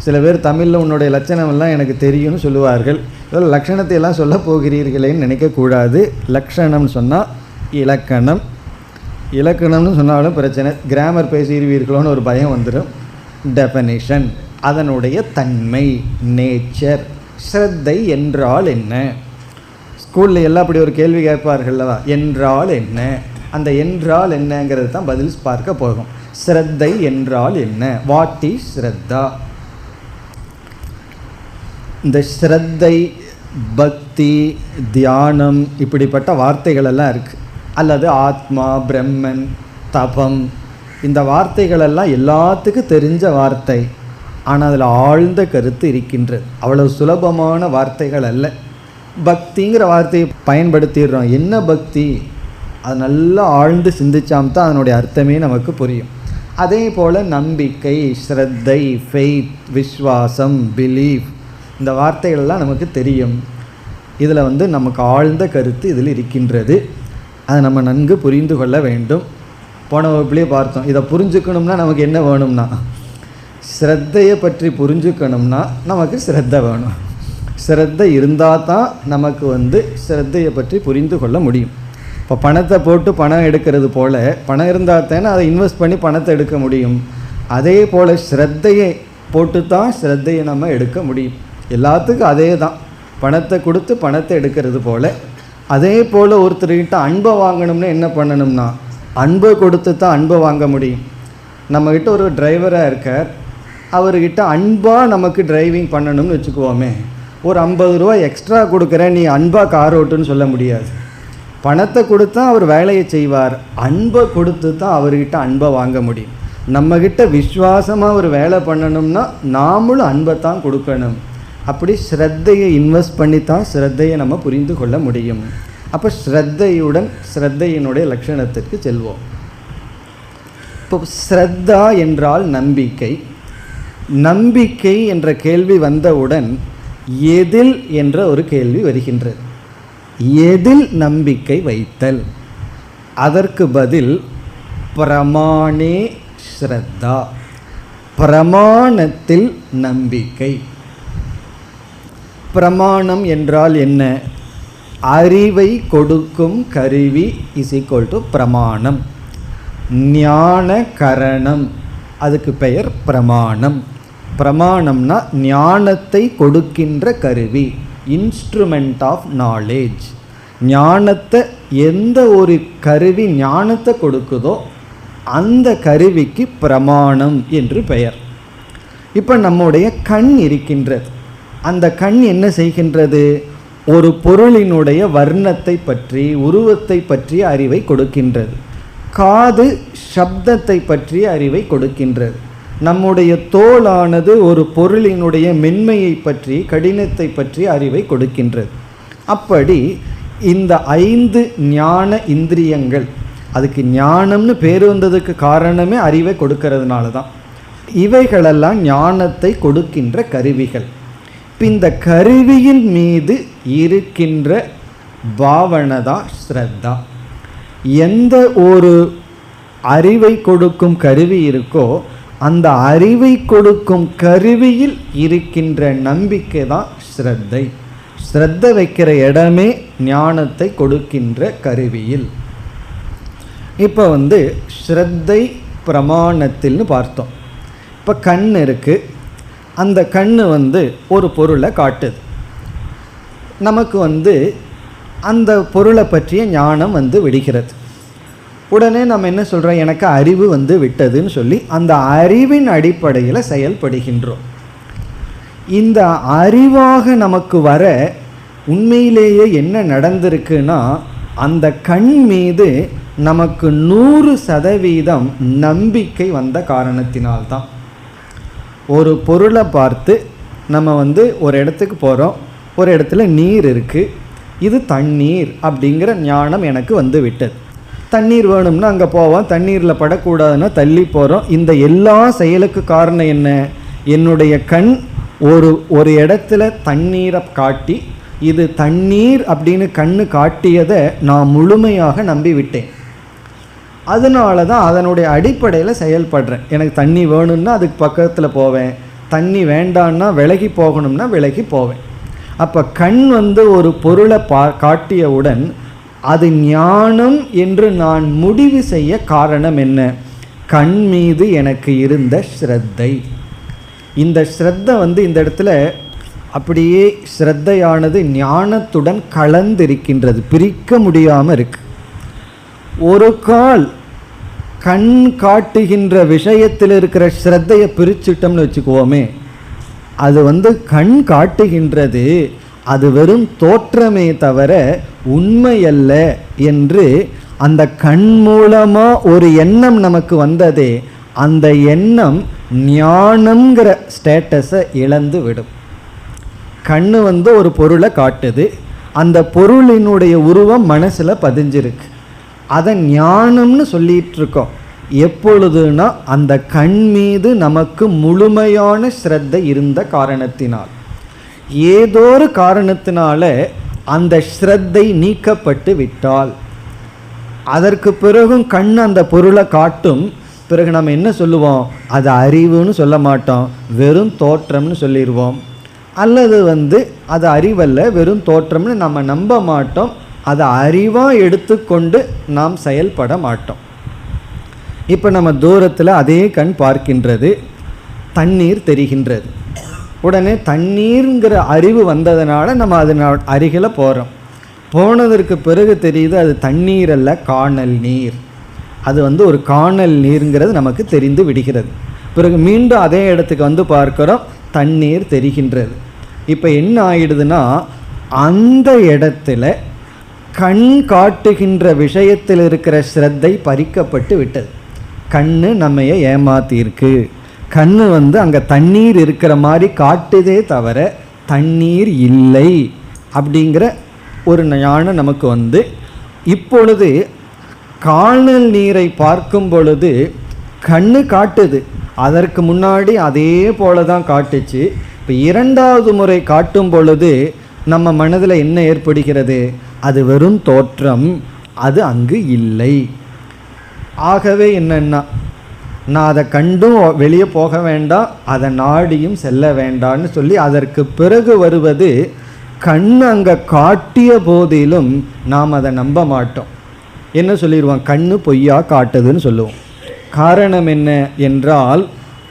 சில பேர் தமிழில் உன்னுடைய லட்சணமெல்லாம் எனக்கு தெரியும்னு சொல்லுவார்கள். இதில் லக்ஷணத்தை எல்லாம் சொல்ல போகிறீர்களேன்னு நினைக்கக்கூடாது. லக்ஷணம்னு சொன்னால் இலக்கணம். இலக்கணம்னு சொன்னாலும் பிரச்சனை, கிராமர் பேசிடுவீர்களோன்னு ஒரு பயம் வந்துடும். டெஃபனிஷன், அதனுடைய தன்மை, நேச்சர். ஸ்ரத்தை என்றால் என்ன? ஸ்கூலில் எல்லாம் அப்படி ஒரு கேள்வி கேட்பார்கள்லவா, என்றால் என்ன? அந்த என்றால் என்னங்கிறது தான் பதில் பார்க்க போகும். ஸ்ரத்தை என்றால் என்ன? வாட் இஸ் ஸ்ரத்தா? இந்த ஸ்ரத்தை, பக்தி, தியானம் இப்படிப்பட்ட வார்த்தைகள் எல்லாம் இருக்குது. அல்லது ஆத்மா, பிரம்மன், தபம், இந்த வார்த்தைகளெல்லாம் எல்லாத்துக்கும் தெரிஞ்ச வார்த்தை. ஆனால் அதில் ஆழ்ந்த கருத்து இருக்கின்றது. அவ்வளவு சுலபமான வார்த்தைகள் அல்ல. பக்திங்கிற வார்த்தையை பயன்படுத்திடுறோம். என்ன பக்தி? அது நல்லா ஆழ்ந்து சிந்திச்சாம்தான் அதனுடைய அர்த்தமே நமக்கு புரியும். அதே போல் நம்பிக்கை, ஸ்ரத்தை, ஃபெய்த், விஸ்வாசம், பிலீஃப், இந்த வார்த்தைகள்லாம் நமக்கு தெரியும். இதில் நமக்கு ஆழ்ந்த கருத்து இதில் இருக்கின்றது. அதை நம்ம நன்கு புரிந்து கொள்ள வேண்டும். போன வகுப்புலேயே பார்த்தோம். இதை புரிஞ்சுக்கணும்னா நமக்கு என்ன வேணும்னா, ஸ்ரத்தையை பற்றி புரிஞ்சுக்கணும்னா நமக்கு ஸ்ரத்தை வேணும். ஸ்ரத்தை இருந்தால் தான் நமக்கு ஸ்ரத்தையை பற்றி புரிந்து கொள்ள முடியும். இப்போ பணத்தை போட்டு பணம் எடுக்கிறது போல், பணம் இருந்தால் தானே அதை இன்வெஸ்ட் பண்ணி பணத்தை எடுக்க முடியும். அதே போல் ஸ்ரத்தையை போட்டு தான் ஸ்ரத்தையை நம்ம எடுக்க முடியும். எல்லாத்துக்கும் அதே தான். பணத்தை கொடுத்து பணத்தை எடுக்கிறது போல். அதே போல் ஒருத்தர்கிட்ட அன்பை வாங்கணும்னா என்ன பண்ணணும்னா, அன்பை கொடுத்து தான் அன்பை வாங்க முடியும். நம்மக்கிட்ட ஒரு டிரைவராக இருக்கார், அவர்கிட்ட அன்பாக நமக்கு டிரைவிங் பண்ணணும்னு வச்சுக்குவோமே, ஒரு 50 ரூபா எக்ஸ்ட்ரா கொடுக்குறேன் நீ அன்பாக கார் ஓட்டுன்னு சொல்ல முடியாது. பணத்தை கொடுத்தா அவர் வேலையை செய்வார். அன்பை கொடுத்து தான் அவர்கிட்ட அன்பை வாங்க முடியும். நம்மக்கிட்ட விஸ்வாசமாக ஒரு வேலை பண்ணணும்னா நாமளும் அன்பை தான் கொடுக்கணும். அப்படி ஸ்ரத்தையை இன்வெஸ்ட் பண்ணி தான் ஸ்ரத்தையை நம்ம புரிந்து கொள்ள முடியும். அப்போ ஸ்ரத்தையுடன் ஸ்ரத்தையினுடைய லட்சணத்திற்கு செல்வோம். இப்போ ஸ்ரத்தா என்றால் நம்பிக்கை. நம்பிக்கை என்ற கேள்வி வந்தவுடன் எதில் என்ற ஒரு கேள்வி வருகின்றது. எதில் நம்பிக்கை வைத்தல்? அதற்கு பதில் பிரமாணே ஸ்ரத்தா, பிரமாணத்தில் நம்பிக்கை. பிரமாணம் என்றால் என்ன? அறிவை கொடுக்கும் கருவி இஸ் ஈக்குவல் டு பிரமாணம். ஞான கரணம், அதுக்கு பெயர் பிரமாணம். பிரமாணம்னா ஞானத்தை கொடுக்கின்ற கருவி, இன்ஸ்ட்ருமெண்ட் ஆஃப் நாலேஜ். ஞானத்தை எந்த ஒரு கருவி ஞானத்தை கொடுக்குதோ அந்த கருவிக்கு பிரமாணம் என்று பெயர். இப்போ நம்முடைய கண் இருக்கின்றது. அந்த கண் என்ன செய்கின்றது? ஒரு பொருளினுடைய வர்ணத்தை பற்றி, உருவத்தை பற்றிய அறிவை கொடுக்கின்றது. காது சப்தத்தை பற்றிய அறிவை கொடுக்கின்றது. நம்முடைய தோலானது ஒரு பொருளினுடைய மென்மையை பற்றி, கடினத்தை பற்றி அறிவை கொடுக்கின்றது. அப்படி இந்த 5 ஞான இந்திரியங்கள், அதுக்கு ஞானம்னு பேர் வந்ததுக்கு காரணமே அறிவை கொடுக்கறதுனால தான். இவைகளெல்லாம் ஞானத்தை கொடுக்கின்ற கருவிகள். இப்போ இந்த கருவியின் மீது இருக்கின்ற பாவனதா ஸ்ரத்தா. எந்த ஒரு அறிவை கொடுக்கும் கருவி இருக்கோ அந்த அறிவை கொடுக்கும் கருவியில் இருக்கின்ற நம்பிக்கை தான் ஸ்ரத்தை. ஸ்ரத்த வைக்கிற இடமே ஞானத்தை கொடுக்கின்ற கருவியில். இப்போ ஸ்ரத்தை பிரமாணத்தில்னு பார்த்தோம். இப்போ கண் இருக்குது, அந்த கண் ஒரு பொருளை காட்டுது. நமக்கு அந்த பொருளை பற்றிய ஞானம் விடுகிறது. உடனே நம்ம என்ன சொல்கிறோம், எனக்கு அறிவு விட்டதுன்னு சொல்லி அந்த அறிவின் அடிப்படையில் செயல்படுகின்றோம். இந்த அறிவாக நமக்கு வர உண்மையிலேயே என்ன நடந்திருக்குன்னா, அந்த கண் மீது நமக்கு 100% நம்பிக்கை வந்த காரணத்தினால்தான். ஒரு பொருளை பார்த்து நம்ம ஒரு இடத்துக்கு போகிறோம், ஒரு இடத்துல நீர் இருக்குது, இது தண்ணீர் அப்படிங்கிற ஞானம் எனக்கு விட்டது. தண்ணீர் வேணும்னா அங்கே போவோம், தண்ணீரில் படக்கூடாதுன்னா தள்ளி போகிறோம். இந்த எல்லா செயலுக்கு காரணம் என்ன? என்னுடைய கண் ஒரு இடத்துல தண்ணீரை காட்டி, இது தண்ணீர் அப்படின்னு கண்ணு காட்டியதை நான் முழுமையாக நம்பிவிட்டேன். அதனால தான் அதனுடைய அடிப்படையில் செயல்படுறேன். எனக்கு தண்ணி வேணும்னா அதுக்கு பக்கத்தில் போவேன், தண்ணி வேண்டான்னா விலகி போகணும்னா விலகி போவேன். அப்போ கண் ஒரு பொருளை காட்டியவுடன் அது ஞானம் என்று நான் முடிவு செய்ய காரணம் என்ன? கண் மீது எனக்கு இருந்த ஸ்ரத்தை. இந்த ஸ்ரத்தை இந்த இடத்துல அப்படியே ஸ்ரத்தையானது ஞானத்துடன் கலந்திருக்கின்றது, பிரிக்க முடியாமல் இருக்கு. ஒரு கால் கண் காட்டுகின்ற விஷயத்தில் இருக்கிற ஸ்ரத்தையை பிரிச்சுட்டோம்னு வச்சுக்குவோமே, அது கண் காட்டுகின்றது, அது வெறும் தோற்றமே தவிர உண்மையல்ல என்று அந்த கண் மூலமாக ஒரு எண்ணம் நமக்கு வந்ததே, அந்த எண்ணம் ஞானம்ங்கிற ஸ்டேட்டஸை இழந்து விடும். கண்ணு ஒரு பொருளை காட்டுது, அந்த பொருளினுடைய உருவம் மனசில் பதிஞ்சிருக்கு, அதை ஞானம்னு சொல்லிட்டு இருக்கோம். எப்பொழுதுனா அந்த கண் மீது நமக்கு முழுமையான ஸ்ரத்தை இருந்த காரணத்தினால். ஏதோ ஒரு காரணத்தினால அந்த ஸ்ரத்தை நீக்கப்பட்டு விட்டால், அதற்கு பிறகும் கண் அந்த பொருளை காட்டும். பிறகு நம்ம என்ன சொல்லுவோம்? அது அறிவுன்னு சொல்ல மாட்டோம், வெறும் தோற்றம்னு சொல்லிடுவோம். அல்லது அது அறிவல்ல, வெறும் தோற்றம்னு நம்ம நம்ப மாட்டோம். அதை அறிவாக எடுத்துக்கொண்டு நாம் செயல்பட மாட்டோம். இப்போ நம்ம தூரத்தில் அதே கண் பார்க்கின்றது, தண்ணீர் தெரிகின்றது. உடனே தண்ணீருங்கிற அறிவு வந்ததுனால நம்ம அது அருகில் போகிறோம். போனதற்கு பிறகு தெரியுது அது தண்ணீர் அல்ல, காணல் நீர். அது ஒரு காணல் நீருங்கிறது நமக்கு தெரிந்து விடுகிறது. பிறகு மீண்டும் அதே இடத்துக்கு பார்க்குறோம், தண்ணீர் தெரிகின்றது. இப்போ என்ன ஆயிடுதுன்னா, அந்த இடத்துல கண் காட்டுகின்ற விஷயத்தில் இருக்கிற ஸ்ரத்தை பறிக்கப்பட்டு விட்டது. கண்ணு நம்மைய ஏமாத்திருக்கு. கண்ணு அங்கே தண்ணீர் இருக்கிற மாதிரி காட்டுதே தவிர தண்ணீர் இல்லை அப்படிங்கிற ஒரு ஞானம் நமக்கு இப்பொழுது காணல் நீரை பார்க்கும் பொழுது கண்ணு காட்டுது, அதற்கு முன்னாடி அதே போல தான் காட்டுச்சு. இப்போ இரண்டாவது முறை காட்டும் பொழுது நம்ம மனதில் என்ன ஏற்படுகிறது? அது வெறும் தோற்றம், அது அங்கு இல்லை. ஆகவே என்னன்னா, நான் அதை கண்டும் வெளியே போக வேண்டாம், அதை நாடியும் செல்ல வேண்டான்னு சொல்லி அதற்கு பிறகு வருவது கண் அங்கே காட்டிய போதிலும் நாம் அதை நம்ப மாட்டோம். என்ன சொல்லிடுவோம்? கண்ணு பொய்யா காட்டுதுன்னு சொல்லுவோம். காரணம் என்ன என்றால்,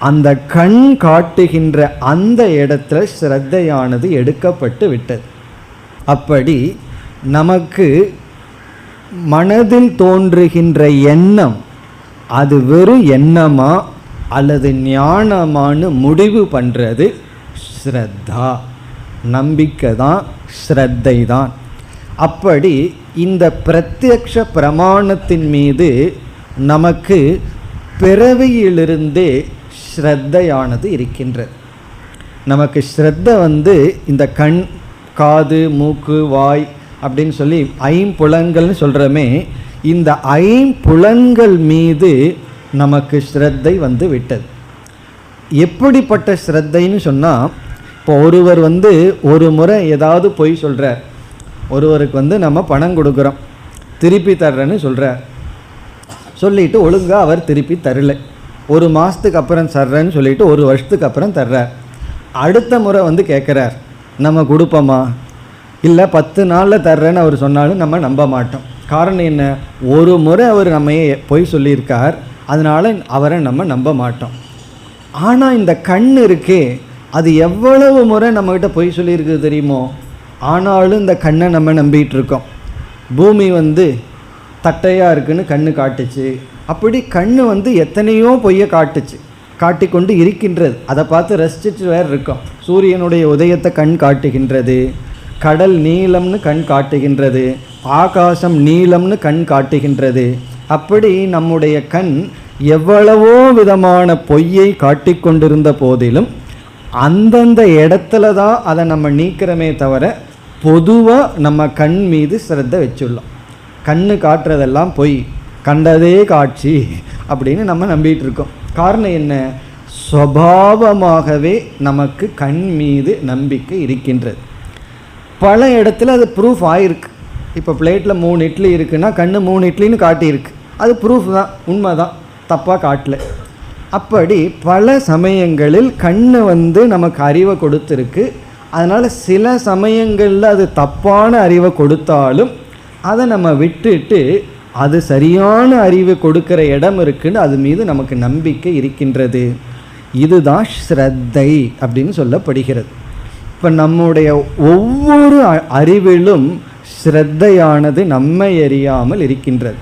அந்த கண் காட்டுகின்ற அந்த இடத்துல ஸ்ரத்தையானது எடுக்கப்பட்டு விட்டது. அப்படி நமக்கு மனதில் தோன்றுகின்ற எண்ணம் அது வெறும் எண்ணமா அல்லது ஞானமானு முடிவு பண்ணுறது ஸ்ரத்தா, நம்பிக்கை தான், ஸ்ரத்தை தான். அப்படி இந்த பிரத்யக்ஷ பிரமாணத்தின் மீது நமக்கு பிறவியிலிருந்தே ஸ்ரத்தையானது இருக்கின்றது. நமக்கு ஸ்ரத்தை இந்த கண், காது, மூக்கு, வாய் அப்படின்னு சொல்லி ஐம்புலன்கள்னு சொல்கிறோமே, இந்த ஐம்புலன்கள் மீது நமக்கு ஸ்ரத்தை விட்டது. எப்படிப்பட்ட ஸ்ரத்தைன்னு சொன்னால், இப்போ ஒருவர் ஒரு முறை ஏதாவது பொய் சொல்கிறார். ஒருவருக்கு நம்ம பணம் கொடுக்குறோம், திருப்பி தர்றேன்னு சொல்கிறார். சொல்லிவிட்டு ஒழுங்காக அவர் திருப்பி தரலை. ஒரு மாதத்துக்கு அப்புறம் தர்றேன்னு சொல்லிவிட்டு ஒரு வருஷத்துக்கு அப்புறம் தர்றார். அடுத்த முறை கேட்குறார், நம்ம கொடுப்போமா? இல்லை 10 நாளில் தர்றேன்னு அவர் சொன்னாலும் நம்ம நம்ப மாட்டோம். காரணம் என்ன? ஒரு முறை அவர் நம்ம பொய் சொல்லியிருக்கார், அதனால் அவரை நம்ம நம்ப மாட்டோம். ஆனால் இந்த கண் இருக்கே, அது எவ்வளவு முறை நம்மக்கிட்ட பொய் சொல்லியிருக்குது தெரியுமோ? ஆனாலும் இந்த கண்ணை நம்ம நம்பிகிட்டு இருக்கோம். பூமி தட்டையாக இருக்குன்னு கண்ணு காட்டுச்சு. அப்படி கண்ணு எத்தனையோ பொய்யை காட்டிக்கொண்டு இருக்கின்றது. அதை பார்த்து ரசிச்சுட்டு வேறு இருக்கோம். சூரியனுடைய உதயத்தை கண் காட்டுகின்றது, கடல் நீளம்னு கண் காட்டுகின்றது, ஆகாசம் நீளம்னு கண் காட்டுகின்றது. அப்படி நம்முடைய கண் எவ்வளவோ விதமான பொய்யை காட்டிக்கொண்டிருந்த போதிலும் அந்தந்த இடத்துல தான் அதை நம்ம நீக்கிறோமே தவிர, பொதுவாக நம்ம கண் மீது சிரத்தை வச்சுள்ளோம். கண்ணு காட்டுறதெல்லாம் பொய், கண்டதே காட்சி அப்படின்னு நம்ம நம்பிட்டு இருக்கோம். காரணம் என்ன? சுபாவமாகவே நமக்கு கண் மீது நம்பிக்கை இருக்கின்றது. பல இடத்துல அது ப்ரூஃப் ஆகிருக்கு. இப்போ பிளேட்டில் 3 இட்லி இருக்குன்னா கண்ணு 3 இட்லின்னு காட்டியிருக்கு. அது ப்ரூஃப் தான், உண்மை தான், தப்பாக காட்டல. அப்படி பல சமயங்களில் கண்ணு நமக்கு அறிவை கொடுத்துருக்கு. அதனால் சில சமயங்களில் அது தப்பான அறிவை கொடுத்தாலும் அதை நம்ம விட்டுட்டு அது சரியான அறிவை கொடுக்கிற இடம் இருக்குன்னு அது மீது நமக்கு நம்பிக்கை இருக்கின்றது. இதுதான் ஸ்ரத்தை அப்படின்னு சொல்லப்படுகிறது. இப்போ நம்முடைய ஒவ்வொரு அறிவிலும் ஸ்ரத்தையானது நம்மை அறியாமல் இருக்கின்றது.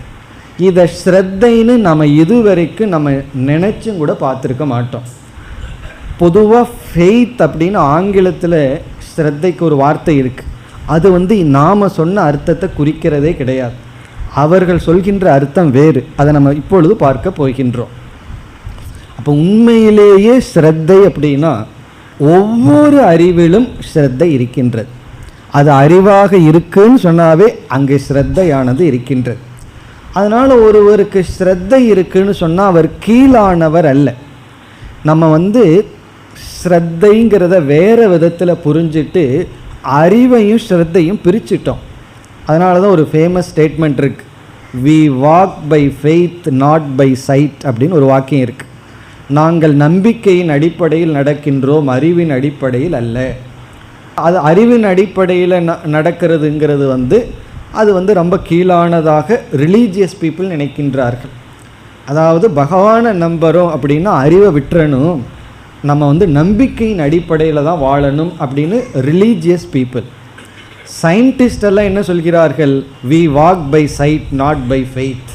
இதை ஸ்ரத்தைன்னு நம்ம இதுவரைக்கும் நம்ம நினச்சும் கூட பார்த்துருக்க மாட்டோம். பொதுவாக ஃபெய்த் அப்படின்னு ஆங்கிலத்தில் ஸ்ரத்தைக்கு ஒரு வார்த்தை இருக்குது. அது நாம் சொன்ன அர்த்தத்தை குறிக்கிறதே கிடையாது. அவர்கள் சொல்கின்ற அர்த்தம் வேறு. அதை நம்ம இப்பொழுது பார்க்க போகின்றோம். அப்போ உண்மையிலேயே ஸ்ரத்தை அப்படின்னா ஒவ்வொரு அறிவிலும் ஸ்ரத்தை இருக்கின்றது. அது அறிவாக இருக்குன்னு சொன்னாவே அங்கே ஸ்ரத்தையானது இருக்கின்றது. அதனால் ஒருவருக்கு ஸ்ரத்தை இருக்குன்னு சொன்னால் அவர் கீழானவர் அல்ல. நம்ம ஸ்ரத்தைங்கிறத வேறு விதத்தில் புரிஞ்சிட்டு அறிவையும் ஸ்ரத்தையும் பிரிச்சிட்டோம். அதனால தான் ஒரு ஃபேமஸ் ஸ்டேட்மெண்ட் இருக்குது, we walk by faith not by sight அப்படின்னு ஒரு வாக்கியம் இருக்குது. நாங்கள் நம்பிக்கையின் அடிப்படையில் நடக்கின்றோம், அறிவின் அடிப்படையில் அல்ல. அது அறிவின் அடிப்படையில் நடக்கிறதுங்கிறது அது ரொம்ப கீழானதாக ரிலீஜியஸ் பீப்புள் நினைக்கின்றார்கள். அதாவது பகவானை நம்புகிறோம் அப்படின்னா அறிவை விட்டுறணும், நம்ம நம்பிக்கையின் அடிப்படையில் தான் வாழணும் அப்படின்னு ரிலீஜியஸ் பீப்புள். சயின்டிஸ்டெல்லாம் என்ன சொல்கிறார்கள்? We walk by sight not by faith.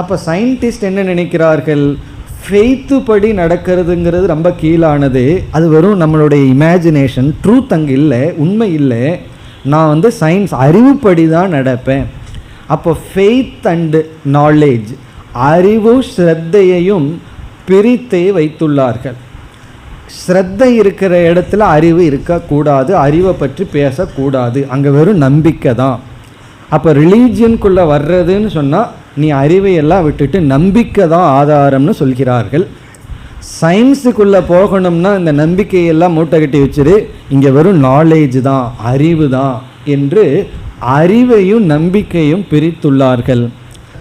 அப்போ சயின்டிஸ்ட் என்ன நினைக்கிறார்கள்? ஃபெய்த்து படி நடக்கிறதுங்கிறது ரொம்ப கீழானது, அது வெறும் நம்மளுடைய இமேஜினேஷன், ட்ரூத் அங்கே இல்லை, உண்மை இல்லை. நான் சயின்ஸ் அறிவுப்படி தான் நடப்பேன். அப்போ ஃபெய்த் அண்டு நாலேஜ், அறிவு ஸ்ரத்தையையும் பிரித்தே வைத்துள்ளார்கள். ஸ்ரத்தை இருக்கிற இடத்துல அறிவு இருக்கக்கூடாது, அறிவை பற்றி பேசக்கூடாது, அங்கே வெறும் நம்பிக்கை தான். அப்போ ரிலீஜியனுக்குள்ளே வர்றதுன்னு சொன்னால் நீ அறிவையெல்லாம் விட்டுட்டு நம்பிக்கை தான் ஆதாரம்னு சொல்கிறார்கள். சயின்ஸுக்குள்ளே போகணும்னா இந்த நம்பிக்கையெல்லாம் மூட்டை கட்டி வச்சுரு, இங்கே வெறும் நாலேஜ் தான், அறிவு தான் என்று அறிவையும் நம்பிக்கையும் பிரித்துள்ளார்கள்.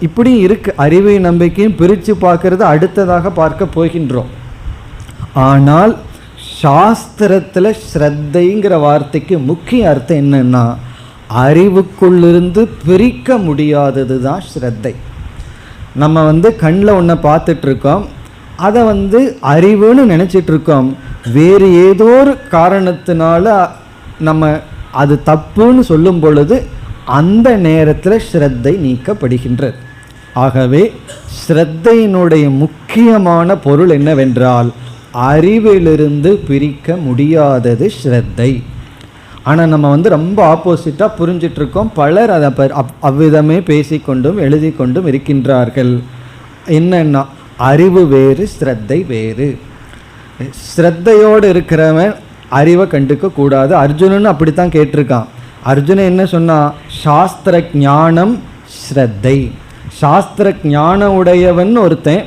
இப்படி இருக்குது. அறிவையும் நம்பிக்கையும் பிரித்து பார்க்கறது அடுத்ததாக பார்க்க போகின்றோம். ஆனால் சாஸ்திரத்தில் ஸ்ரத்தைங்கிற வார்த்தைக்கு முக்கிய அர்த்தம் என்னன்னா, அறிவுக்குள்ளிருந்து பிரிக்க முடியாதது தான் ஸ்ரத்தை. நம்ம கண்ணில் ஒன்றை பார்த்துட்ருக்கோம், அதை அறிவுன்னு நினச்சிட்ருக்கோம். வேறு ஏதோ ஒரு காரணத்தினால நம்ம அது தப்புன்னு சொல்லும் பொழுது அந்த நேரத்தில் ஸ்ரத்தை நீக்கப்படுகின்றது. ஆகவே ஸ்ரத்தையினுடைய முக்கியமான பொருள் என்னவென்றால், அறிவிலிருந்து பிரிக்க முடியாதது ஸ்ரத்தை. ஆனால் நம்ம ரொம்ப ஆப்போசிட்டாக புரிஞ்சிட்ருக்கோம். பலர் அதை அவ்விதமே பேசிக்கொண்டும் எழுதி கொண்டும் இருக்கின்றார்கள். என்னன்னா அறிவு வேறு ஸ்ரத்தை வேறு. ஸ்ரத்தையோடு இருக்கிறவன் அறிவை கண்டுக்க கூடாது. அர்ஜுனன் அப்படித்தான் கேட்டிருக்கான். அர்ஜுனன் என்ன சொன்னா, சாஸ்திர ஞானம் ஸ்ரத்தை. சாஸ்திர ஞானம் உடையவன் ஒருத்தன்,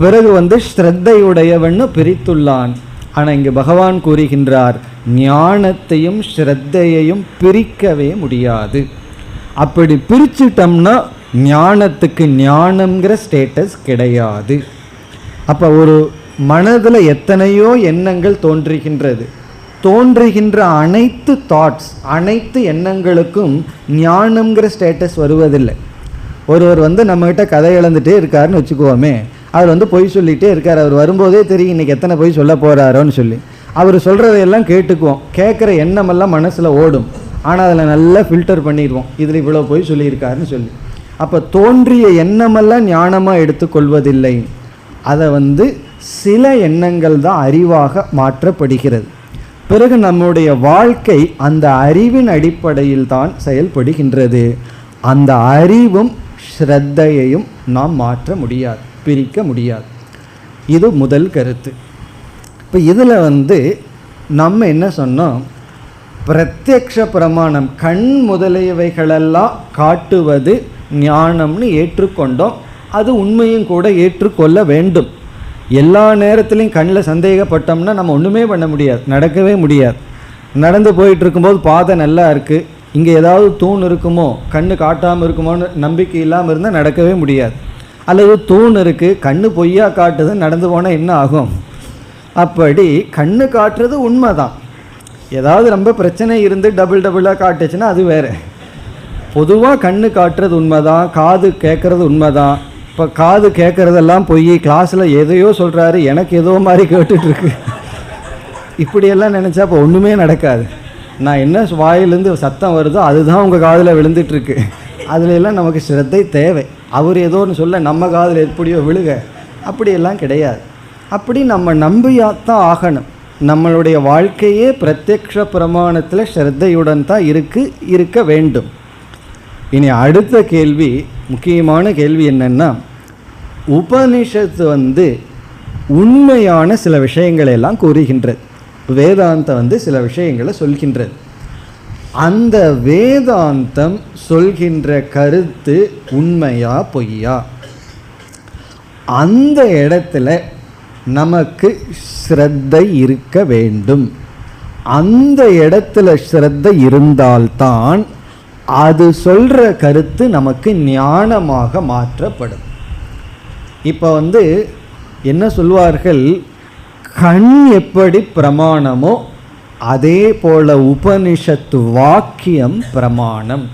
பிறகு ஸ்ரத்தை உடையவன் பிரித்துள்ளான். ஆனால் இங்கு பகவான் கூறுகின்றார், ஞானத்தையும் ஸ்ரத்தையையும் பிரிக்கவே முடியாது. அப்படி பிரிச்சுட்டோம்னா ஞானத்துக்கு ஞானம்ங்கிற ஸ்டேட்டஸ் கிடையாது. அப்போ ஒரு மனதில் எத்தனையோ எண்ணங்கள் தோன்றுகின்றது. தோன்றுகின்ற அனைத்து தாட்ஸ், அனைத்து எண்ணங்களுக்கும் ஞானம்ங்கிற ஸ்டேட்டஸ் வருவதில்லை. ஒருவர் நம்மகிட்ட கதை இழந்துட்டே இருக்காருன்னு வச்சுக்குவோமே, அவர் பொய் சொல்லிகிட்டே இருக்கார். அவர் வரும்போதே தெரியும் இன்றைக்கி எத்தனை பொய் சொல்ல போகிறாரோன்னு சொல்லி. அவர் சொல்கிறதையெல்லாம் கேட்டுக்குவோம். கேட்குற எண்ணமெல்லாம் மனசில் ஓடும். ஆனால் அதில் நல்லா ஃபில்டர் பண்ணிடுவோம், இதில் இவ்வளோ பொய் சொல்லியிருக்காருன்னு சொல்லி. அப்போ தோன்றிய எண்ணமெல்லாம் ஞானமாக எடுத்துக்கொள்வதில்லை. அதை சில எண்ணங்கள் தான் அறிவாக மாற்றப்படுகிறது. பிறகு நம்முடைய வாழ்க்கை அந்த அறிவின் அடிப்படையில் தான் செயல்படுகின்றது. அந்த அறிவும் ஸ்ரத்தையையும் நாம் மாற்ற முடியாது, பிரிக்க முடியாது. இது முதல் கருத்து. இப்போ இதில் நம்ம என்ன சொன்னோம், பிரத்யக்ஷ பிரமாணம் கண் முதலியவைகளெல்லாம் காட்டுவது ஞானம்னு ஏற்றுக்கொண்டோம். அது உண்மையும் கூட ஏற்றுக்கொள்ள வேண்டும். எல்லா நேரத்துலையும் கண்ணில் சந்தேகப்பட்டோம்னா நம்ம ஒன்றுமே பண்ண முடியாது, நடக்கவே முடியாது. நடந்து போயிட்டு இருக்கும்போது பாதை நல்லா இருக்குது, இங்கே ஏதாவது தூண் இருக்குமோ, கண்ணு காட்டாமல் இருக்குமோன்னு நம்பிக்கை இல்லாமல் இருந்தால் நடக்கவே முடியாது. அல்லது தூண் இருக்குது, கண்ணு பொய்யா காட்டுது, நடந்து போனால் என்ன ஆகும்? அப்படி கண்ணு காட்டுறது உண்மை தான். ஏதாவது ரொம்ப பிரச்சனை இருந்து டபுளாக காட்டுச்சுன்னா அது வேறு. பொதுவாக கண்ணு காட்டுறது உண்மை தான், காது கேட்குறது உண்மை தான். இப்போ காது கேட்குறதெல்லாம் பொய், கிளாஸில் எதையோ சொல்கிறாரு, எனக்கு ஏதோ மாதிரி கேட்டுட்ருக்கு, இப்படியெல்லாம் நினச்சா இப்போ ஒன்றுமே நடக்காது. நான் என்ன வாயிலேருந்து சத்தம் வருதோ அதுதான் உங்கள் காதில் விழுந்துட்டுருக்கு. அதுலெல்லாம் நமக்கு ஸ்ரத்தை தேவை. அவர் ஏதோன்னு சொல்ல நம்ம காதில் எப்படியோ விழுக, அப்படியெல்லாம் கிடையாது. அப்படி நம்ம நம்பியாத்தான் ஆகணும். நம்மளுடைய வாழ்க்கையே பிரத்யக்ஷ பிரமாணத்தில் ஸ்ரத்தையுடன் தான் இருக்க வேண்டும். இனி அடுத்த கேள்வி, முக்கியமான கேள்வி என்னென்னா, உபனிஷத்து உண்மையான சில விஷயங்களை எல்லாம் கூறுகின்றது. வேதாந்தம் சில விஷயங்களை சொல்கின்றது. அந்த வேதாந்தம் சொல்கின்ற கருத்து உண்மையா பொய்யா? அந்த இடத்துல நமக்கு ஸ்ரத்தை இருக்க வேண்டும். அந்த இடத்துல ஸ்ரத்தை இருந்தால்தான் அது சொல்கிற கருத்து நமக்கு ஞானமாக மாற்றப்படும். இப்போ என்ன சொல்வார்கள், கண் எப்படி பிரமாணமோ அதே போல உபனிஷத்து வாக்கியம் பிரமாணம்.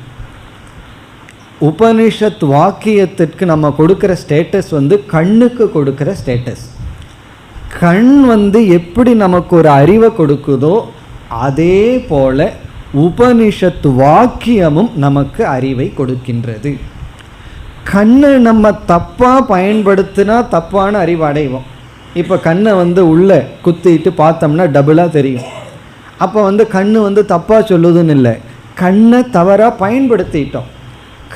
உபனிஷத் வாக்கியத்திற்கு நம்ம கொடுக்குற ஸ்டேட்டஸ் கண்ணுக்கு கொடுக்குற ஸ்டேட்டஸ். கண் எப்படி நமக்கு ஒரு அறிவை கொடுக்குதோ அதே போல உபனிஷத் வாக்கியமும் நமக்கு அறிவை கொடுக்கின்றது. கண்ணை நம்ம தப்பாக பயன்படுத்தினா தப்பான அறிவு அடைவோம். இப்போ கண்ணை உள்ளே குத்திட்டு பார்த்தோம்னா டபுளாக தெரியும். அப்போ கண்ணு தப்பாக சொல்லுதுன்னு இல்லை, கண்ணை தவறாக பயன்படுத்திட்டோம்.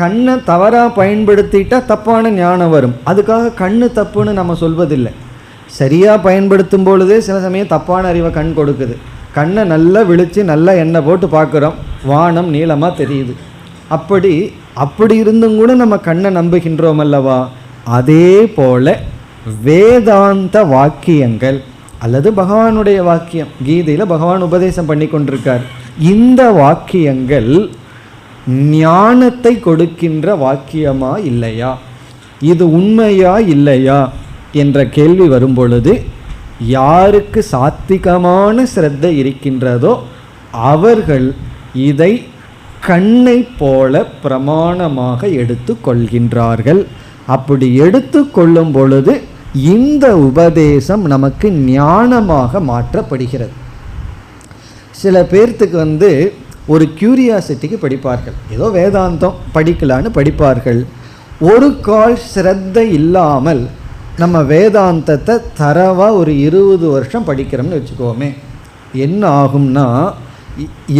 கண்ணை தவறாக பயன்படுத்திட்டால் தப்பான ஞானம் வரும். அதுக்காக கண்ணு தப்புன்னு நம்ம சொல்வதில்லை. சரியாக பயன்படுத்தும் பொழுதே சில சமயம் தப்பான அறிவை கண் கொடுக்குது. கண்ணை நல்லா விழித்து நல்லா எண்ணெய் போட்டு பார்க்குறோம், வானம் நீளமாக தெரியுது. அப்படி இருந்தும் கூட நம்ம கண்ணை நம்புகின்றோம் அல்லவா? அதே போல வேதாந்த வாக்கியங்கள் அல்லது பகவானுடைய வாக்கியம், கீதையில் பகவான் உபதேசம் பண்ணி கொண்டிருக்கார். இந்த வாக்கியங்கள் ஞானத்தை கொடுக்கின்ற வாக்கியமா இல்லையா, இது உண்மையா இல்லையா என்ற கேள்வி வரும்பொழுது, யாருக்கு சாத்விகமான ஸ்ரத்தை இருக்கின்றதோ அவர்கள் இதை கண்ணை போல பிரமாணமாக எடுத்து கொள்கின்றார்கள். அப்படி எடுத்து கொள்ளும் பொழுது இந்த உபதேசம் நமக்கு ஞானமாக மாற்றப்படுகிறது. சில பேர்த்துக்கு ஒரு கியூரியாசிட்டிக்கு படிப்பார்கள், ஏதோ வேதாந்தம் படிக்கலான்னு படிப்பார்கள். ஒரு கால் ஸ்ரத்தை இல்லாமல் நம்ம வேதாந்தத்தை தரவாக ஒரு 20 வருஷம் படிக்கிறோம்னு வச்சுக்கோமே, என்ன ஆகும்னா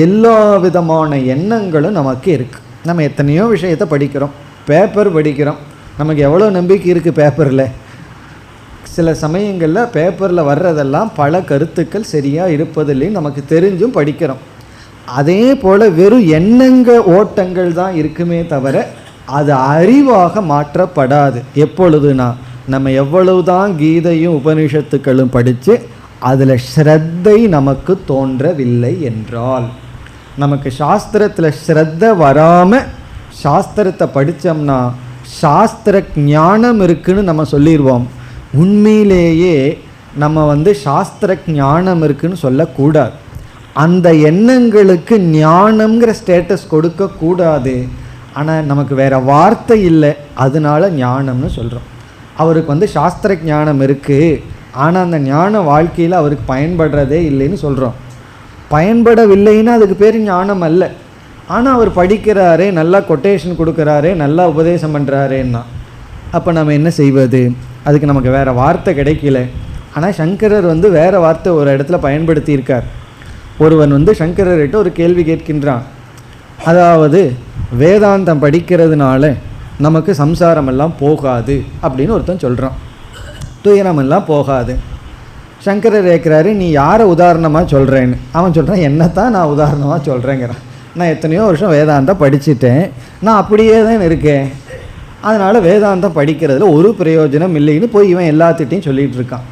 எல்லா விதமான எண்ணங்களும் நமக்கு இருக்குது. நம்ம எத்தனையோ விஷயத்தை படிக்கிறோம், பேப்பர் படிக்கிறோம், நமக்கு எவ்வளோ நம்பிக்கை இருக்குது பேப்பரில். சில சமயங்களில் பேப்பரில் வர்றதெல்லாம் பல கருத்துக்கள் சரியாக இருப்பதில்லைன்னு நமக்கு தெரிஞ்சும் படிக்கிறோம். அதே போல் வெறும் ஓட்டங்கள் தான் இருக்குமே தவிர அது அறிவாக மாற்றப்படாது. எப்பொழுதுனா நம்ம எவ்வளவுதான் கீதையும் உபனிஷத்துக்களும் படித்து அதில் ஸ்ரத்தை நமக்கு தோன்றவில்லை என்றால், நமக்கு சாஸ்திரத்தில் ஸ்ரத்தை வராமல் சாஸ்திரத்தை படித்தோம்னா சாஸ்திர ஞானம் இருக்குன்னு நம்ம சொல்லிடுவோம். உண்மையிலேயே நம்ம சாஸ்திர ஞானம் இருக்குன்னு சொல்லக்கூடாது. அந்த எண்ணங்களுக்கு ஞானம்ங்கிற ஸ்டேட்டஸ் கொடுக்கக்கூடாது. ஆனால் நமக்கு வேறு வார்த்தை இல்லை, அதனால ஞானம்னு சொல்கிறோம். அவருக்கு சாஸ்திர ஞானம் இருக்குது, ஆனால் அந்த ஞான வாழ்க்கையில் அவருக்கு பயன்படுறதே இல்லைன்னு சொல்கிறோம். பயன்படவில்லைன்னா அதுக்கு பேர் ஞானம் அல்ல. ஆனால் அவர் படிக்கிறாரே, நல்லா கொட்டேஷன் கொடுக்குறாரே, நல்லா உபதேசம் பண்ணுறாரேன்னா அப்போ நம்ம என்ன செய்வது? அதுக்கு நமக்கு வேறு வார்த்தை கிடைக்கல. ஆனால் சங்கரர் வேறு வார்த்தை ஒரு இடத்துல பயன்படுத்தியிருக்கார். ஒருவன் சங்கரர்கிட்ட ஒரு கேள்வி கேட்கின்றான். அதாவது வேதாந்தம் படிக்கிறதுனால நமக்கு சம்சாரமெல்லாம் போகாது அப்படின்னு ஒருத்தன் சொல்கிறான். துயரமெல்லாம் போகாது. சங்கரர் கேட்குறாரு, நீ யாரை உதாரணமாக சொல்கிறேன்னு. அவன் சொல்கிறான், என்னத்தான் நான் உதாரணமாக சொல்கிறேங்கிறான். நான் எத்தனையோ வருஷம் வேதாந்தம் படிச்சுட்டேன், நான் அப்படியே தான் இருக்கேன், அதனால் வேதாந்தம் படிக்கிறதுல ஒரு பிரயோஜனம் இல்லைன்னு போய் இவன் எல்லாத்திட்டையும் சொல்லிகிட்டு இருக்கான்.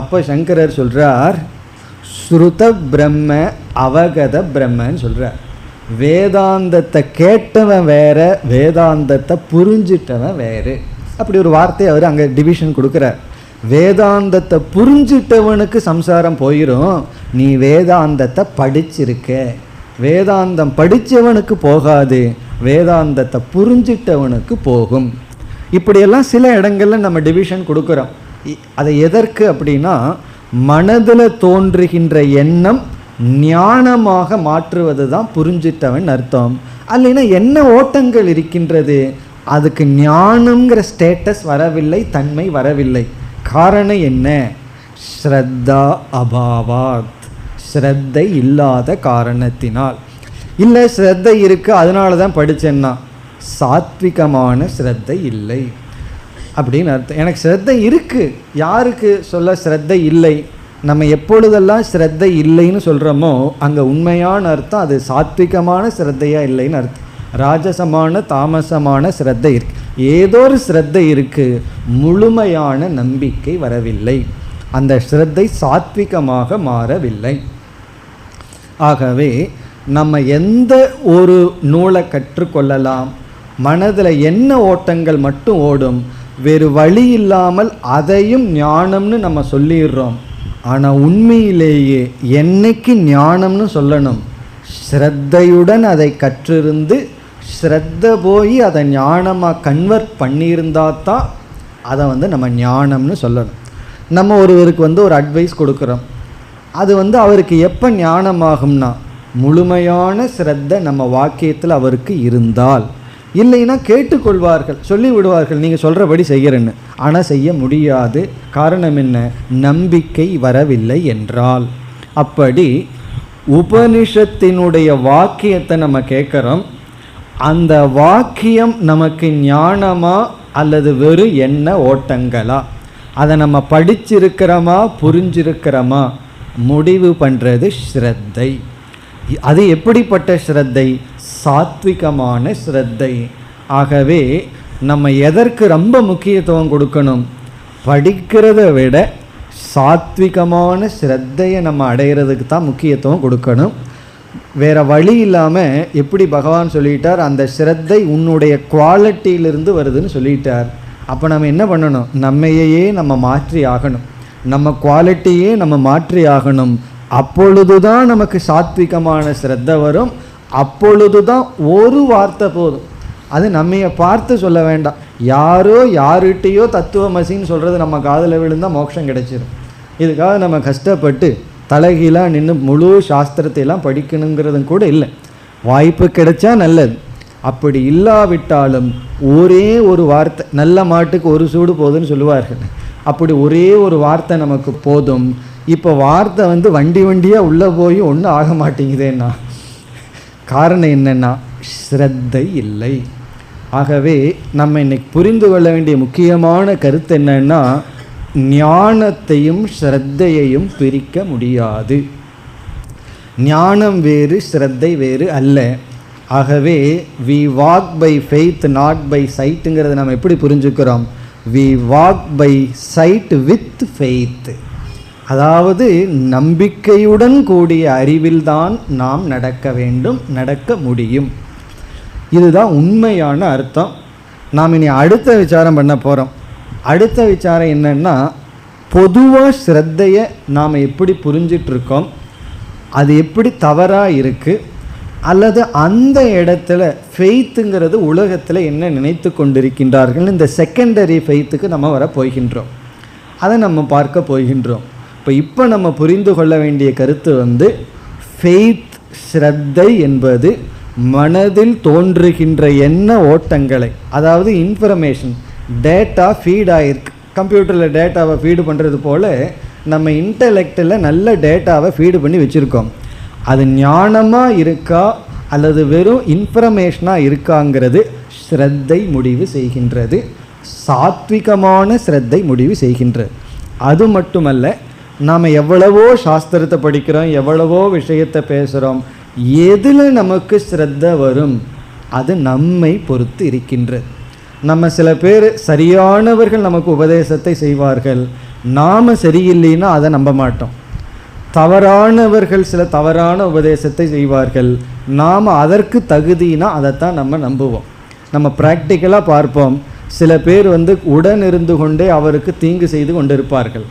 அப்போ சங்கரர் சொல்கிறார், ஸ்ருத பிரம்ம அவகத பிரம்மன்னு சொல்கிறார். வேதாந்தத்தை கேட்டவன் வேற, வேதாந்தத்தை புரிஞ்சிட்டவன் வேறு. அப்படி ஒரு வார்த்தையை அவர் அங்கே டிவிஷன் கொடுக்குறார். வேதாந்தத்தை புரிஞ்சிட்டவனுக்கு சம்சாரம் போயிடும், நீ வேதாந்தத்தை படிச்சிருக்க. வேதாந்தம் படித்தவனுக்கு போகாது, வேதாந்தத்தை புரிஞ்சிட்டவனுக்கு போகும். இப்படியெல்லாம் சில இடங்களில் நம்ம டிவிஷன் கொடுக்குறோம். அதை எதற்கு அப்படின்னா, மனதில் தோன்றுகின்ற எண்ணம் ஞானமாக மாற்றுவது தான் புரிஞ்சிட்டவன் அர்த்தம். அல்லைன்னா என்ன ஓட்டங்கள் இருக்கின்றது, அதுக்கு ஞானம்ங்கிற ஸ்டேட்டஸ் வரவில்லை, தன்மை வரவில்லை. காரணம் என்ன? ஸ்ரத்தா அபாவாத், ஸ்ரத்தை இல்லாத காரணத்தினால். இல்லை ஸ்ரத்தை இருக்குது அதனால தான் படித்தேன்னா, சாத்விகமான ஸ்ரத்தை இல்லை அப்படின்னு அர்த்தம். எனக்கு ஸ்ரத்தை இருக்குது, யாருக்கு சொல்ல ஸ்ரத்தை இல்லை? நம்ம எப்பொழுதெல்லாம் ஸ்ரத்தை இல்லைன்னு சொல்கிறோமோ அங்கே உண்மையான அர்த்தம் அது சாத்விகமான ஸ்ரத்தையாக இல்லைன்னு அர்த்தம். ராஜசமான தாமசமான ஸ்ரத்தை இருக்குது, ஏதோ ஒரு ஸ்ரத்தை இருக்குது, முழுமையான நம்பிக்கை வரவில்லை, அந்த ஸ்ரத்தை சாத்விகமாக மாறவில்லை. ஆகவே நம்ம எந்த ஒரு நூலை கற்றுக்கொள்ளலாம், மனதில் என்ன ஓட்டங்கள் மட்டும் ஓடும், வேறு வழி இல்லாமல் அதையும் ஞானம்னு நம்ம சொல்லிடுறோம். ஆனால் உண்மையிலேயே என்னைக்கு ஞானம்னு சொல்லணும், ஸ்ரத்தையுடன் அதை கற்றிருந்து ஸ்ரத்த போய் அதை ஞானமாக கன்வெர்ட் பண்ணியிருந்தா தான் அதை நம்ம ஞானம்னு சொல்லணும். நம்ம ஒருவருக்கு ஒரு அட்வைஸ் கொடுக்குறோம், அது அவருக்கு எப்போ ஞானமாகும்னா முழுமையான ஸ்ரத்தை நம்ம வாக்கியத்தில் அவருக்கு இருந்தால். இல்லைன்னா கேட்டுக்கொள்வார்கள், சொல்லி விடுவார்கள், நீங்கள் சொல்கிறபடி செய்கிறேன்னு. ஆனால் செய்ய முடியாது. காரணம் என்ன? நம்பிக்கை வரவில்லை என்றால். அப்படி உபனிஷத்தினுடைய வாக்கியத்தை நம்ம கேட்குறோம், அந்த வாக்கியம் நமக்கு ஞானமா அல்லது வெறும் எண்ண ஓட்டங்களா, அதை நம்ம படிச்சிருக்கிறோமா புரிஞ்சிருக்கிறோமா முடிவு பண்ணுறது ஸ்ரத்தை. அது எப்படிப்பட்ட ஸ்ரத்தை? சாத்விகமான ஸ்ரத்தை. ஆகவே நம்ம எதற்கு ரொம்ப முக்கியத்துவம் கொடுக்கணும்? படிக்கிறத விட சாத்விகமான ஸ்ரத்தையை நம்ம அடைகிறதுக்கு தான் முக்கியத்துவம் கொடுக்கணும். வேறு வழி இல்லாமல் எப்படி பகவான் சொல்லிட்டார், அந்த ஸ்ரத்தை உன்னுடைய குவாலிட்டியிலிருந்து வருதுன்னு சொல்லிட்டார். அப்போ நம்ம என்ன பண்ணணும்? நம்மையே நம்ம மாற்றி ஆகணும், நம்ம குவாலிட்டியே நம்ம மாற்றி ஆகணும். அப்பொழுது தான் நமக்கு சாத்விகமான ஸ்ரத்தை வரும். அப்பொழுது தான் ஒரு வார்த்தை போதும், அது நம்மைய பார்த்து சொல்ல வேண்டாம். யாரோ யார்கிட்டையோ தத்துவமசின்னு சொல்கிறது நம்ம காதில் விழுந்தால் மோட்சம் கிடைச்சிடும். இதுக்காக நம்ம கஷ்டப்பட்டு தலைகீழாக நின்று முழு சாஸ்திரத்தையெல்லாம் படிக்கணுங்கிறதும் கூட இல்லை. வாய்ப்பு கிடைச்சா நல்லது, அப்படி இல்லாவிட்டாலும் ஒரே ஒரு வார்த்தை, நல்ல மாட்டுக்கு ஒரு சூடு போதுன்னு சொல்லுவார்கள், அப்படி ஒரே ஒரு வார்த்தை நமக்கு போதும். இப்போ வார்த்தை வண்டி வண்டியாக உள்ளே போய் ஒன்றும் ஆக மாட்டேங்குதேன்னா காரணம் என்னென்னா ஸ்ரத்தை இல்லை. ஆகவே நம்ம இன்னைக்கு புரிந்து கொள்ள வேண்டிய முக்கியமான கருத்து என்னன்னா, ஞானத்தையும் ஸ்ரத்தையையும் பிரிக்க முடியாது. ஞானம் வேறு, ஸ்ரத்தை வேறு அல்ல. ஆகவே we walk by faith not by சைட்டுங்கிறத நம்ம எப்படி புரிஞ்சுக்கிறோம்? We walk by sight with faith. அதாவது நம்பிக்கையுடன் கூடிய அறிவில்தான் நாம் நடக்க வேண்டும், நடக்க முடியும். இதுதான் உண்மையான அர்த்தம். நாம் இனி அடுத்த விசாரம் பண்ண போகிறோம். அடுத்த விசாரம் என்னன்னா, பொதுவாக ஸ்ரத்தையை நாம் எப்படி புரிஞ்சிட்ருக்கோம், அது எப்படி தவறாக இருக்குது, அல்லது அந்த இடத்துல ஃபெய்த்துங்கிறது உலகத்தில் என்ன நினைத்து கொண்டிருக்கின்றார்கள், இந்த செகண்டரி ஃபெய்த்துக்கு நம்ம வர போகின்றோம். அதை நம்ம பார்க்க போகின்றோம். இப்போ நம்ம புரிந்து கொள்ள வேண்டிய கருத்து ஃபெய்த், ஸ்ரத்தை என்பது மனதில் தோன்றுகின்ற எண்ண ஓட்டங்களை, அதாவது இன்ஃபர்மேஷன், டேட்டா ஃபீட் ஆகிருக்கு. கம்ப்யூட்டரில் டேட்டாவை ஃபீடு பண்ணுறது போல் நம்ம இன்டலெக்டில் நல்ல டேட்டாவை ஃபீடு பண்ணி வச்சுருக்கோம். அது ஞானமாக இருக்கா அல்லது வெறும் இன்ஃபர்மேஷனாக இருக்காங்கிறது ஸ்ரத்தை முடிவு செய்கின்றது. சாத்விகமான ஸ்ரத்தை முடிவு செய்கின்றது. அது மட்டுமல்ல, நாம் எவ்வளவோ சாஸ்திரத்தை படிக்கிறோம், எவ்வளவோ விஷயத்தை பேசுகிறோம், எதில் நமக்கு ஸ்ரத்தை வரும் அது நம்மை பொறுத்து இருக்கின்றது. நம்ம சில பேர் சரியானவர்கள் நமக்கு உபதேசத்தை செய்வார்கள், நாம் சரியில்லைன்னா அதை நம்ப மாட்டோம். தவறானவர்கள் சில தவறான உபதேசத்தை செய்வார்கள், நாம் அதற்கு தகுதினா அதைத்தான் நம்ம நம்புவோம். நம்ம ப்ராக்டிக்கலாக பார்ப்போம். சில பேர் உடன் இருந்து கொண்டே அவருக்கு தீங்கு செய்து கொண்டிருப்பார்கள்.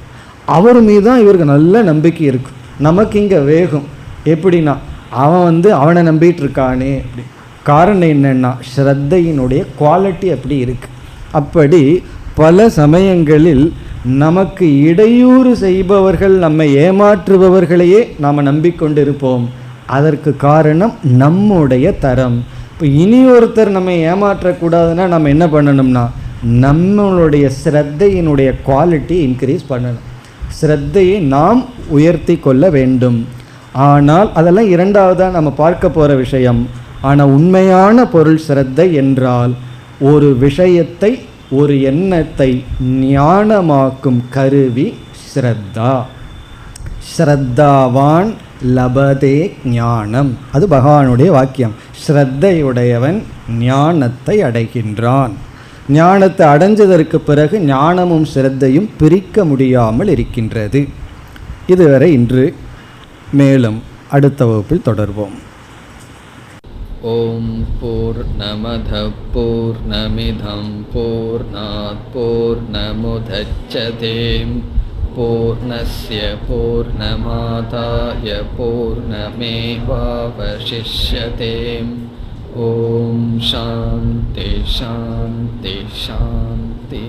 அவர் மீது தான் இவருக்கு நல்ல நம்பிக்கை இருக்கும். நமக்கு இங்கே வேகும். எப்படின்னா, அவன் அவனை நம்பிட்டு இருக்கானே அப்படி. காரணம் என்னென்னா, ஸ்ரத்தையினுடைய குவாலிட்டி அப்படி இருக்கு. அப்படி பல சமயங்களில் நமக்கு இடையூறு செய்பவர்கள், நம்மை ஏமாற்றுபவர்களையே நாம் நம்பிக்கொண்டிருப்போம். அதற்கு காரணம் நம்முடைய தரம். இப்போ இனி ஒருத்தர் நம்ம ஏமாற்றக்கூடாதுன்னா நம்ம என்ன பண்ணணும்னா, நம்மளுடைய ஸ்ரத்தையினுடைய குவாலிட்டி இன்க்ரீஸ் பண்ணணும். ஸ்ரத்தையை நாம் உயர்த்தி கொள்ள வேண்டும். ஆனால் அதெல்லாம் இரண்டாவதாக நம்ம பார்க்க போகிற விஷயம். ஆனால் உண்மையான பொருள் ஸ்ரத்தை என்றால் ஒரு விஷயத்தை, ஒரு எண்ணத்தை ஞானமாக்கும் கருவி ஸ்ரத்தா. ஸ்ரத்தாவான் லபதே ஞானம். அது பகவானுடைய வாக்கியம். ஸ்ரத்தையுடையவன் ஞானத்தை அடைகின்றான். ஞானத்தை அடைஞ்சதற்கு பிறகு ஞானமும் ஸ்ரத்தையும் பிரிக்க முடியாமல் இருக்கின்றது. இதுவரை இன்று. மேலும் அடுத்த வகுப்பில் தொடர்வோம். ஓம் பூர்ணமத பூர்ணமிதம் பூர்ணாத் பூர்ணமுதச்யதே பூர்ணஸ்ய பூர்ணமாதாய பூர்ணமேவாவசிஷ்யதே. ஓம் சாந்தி சாந்தி சாந்தி.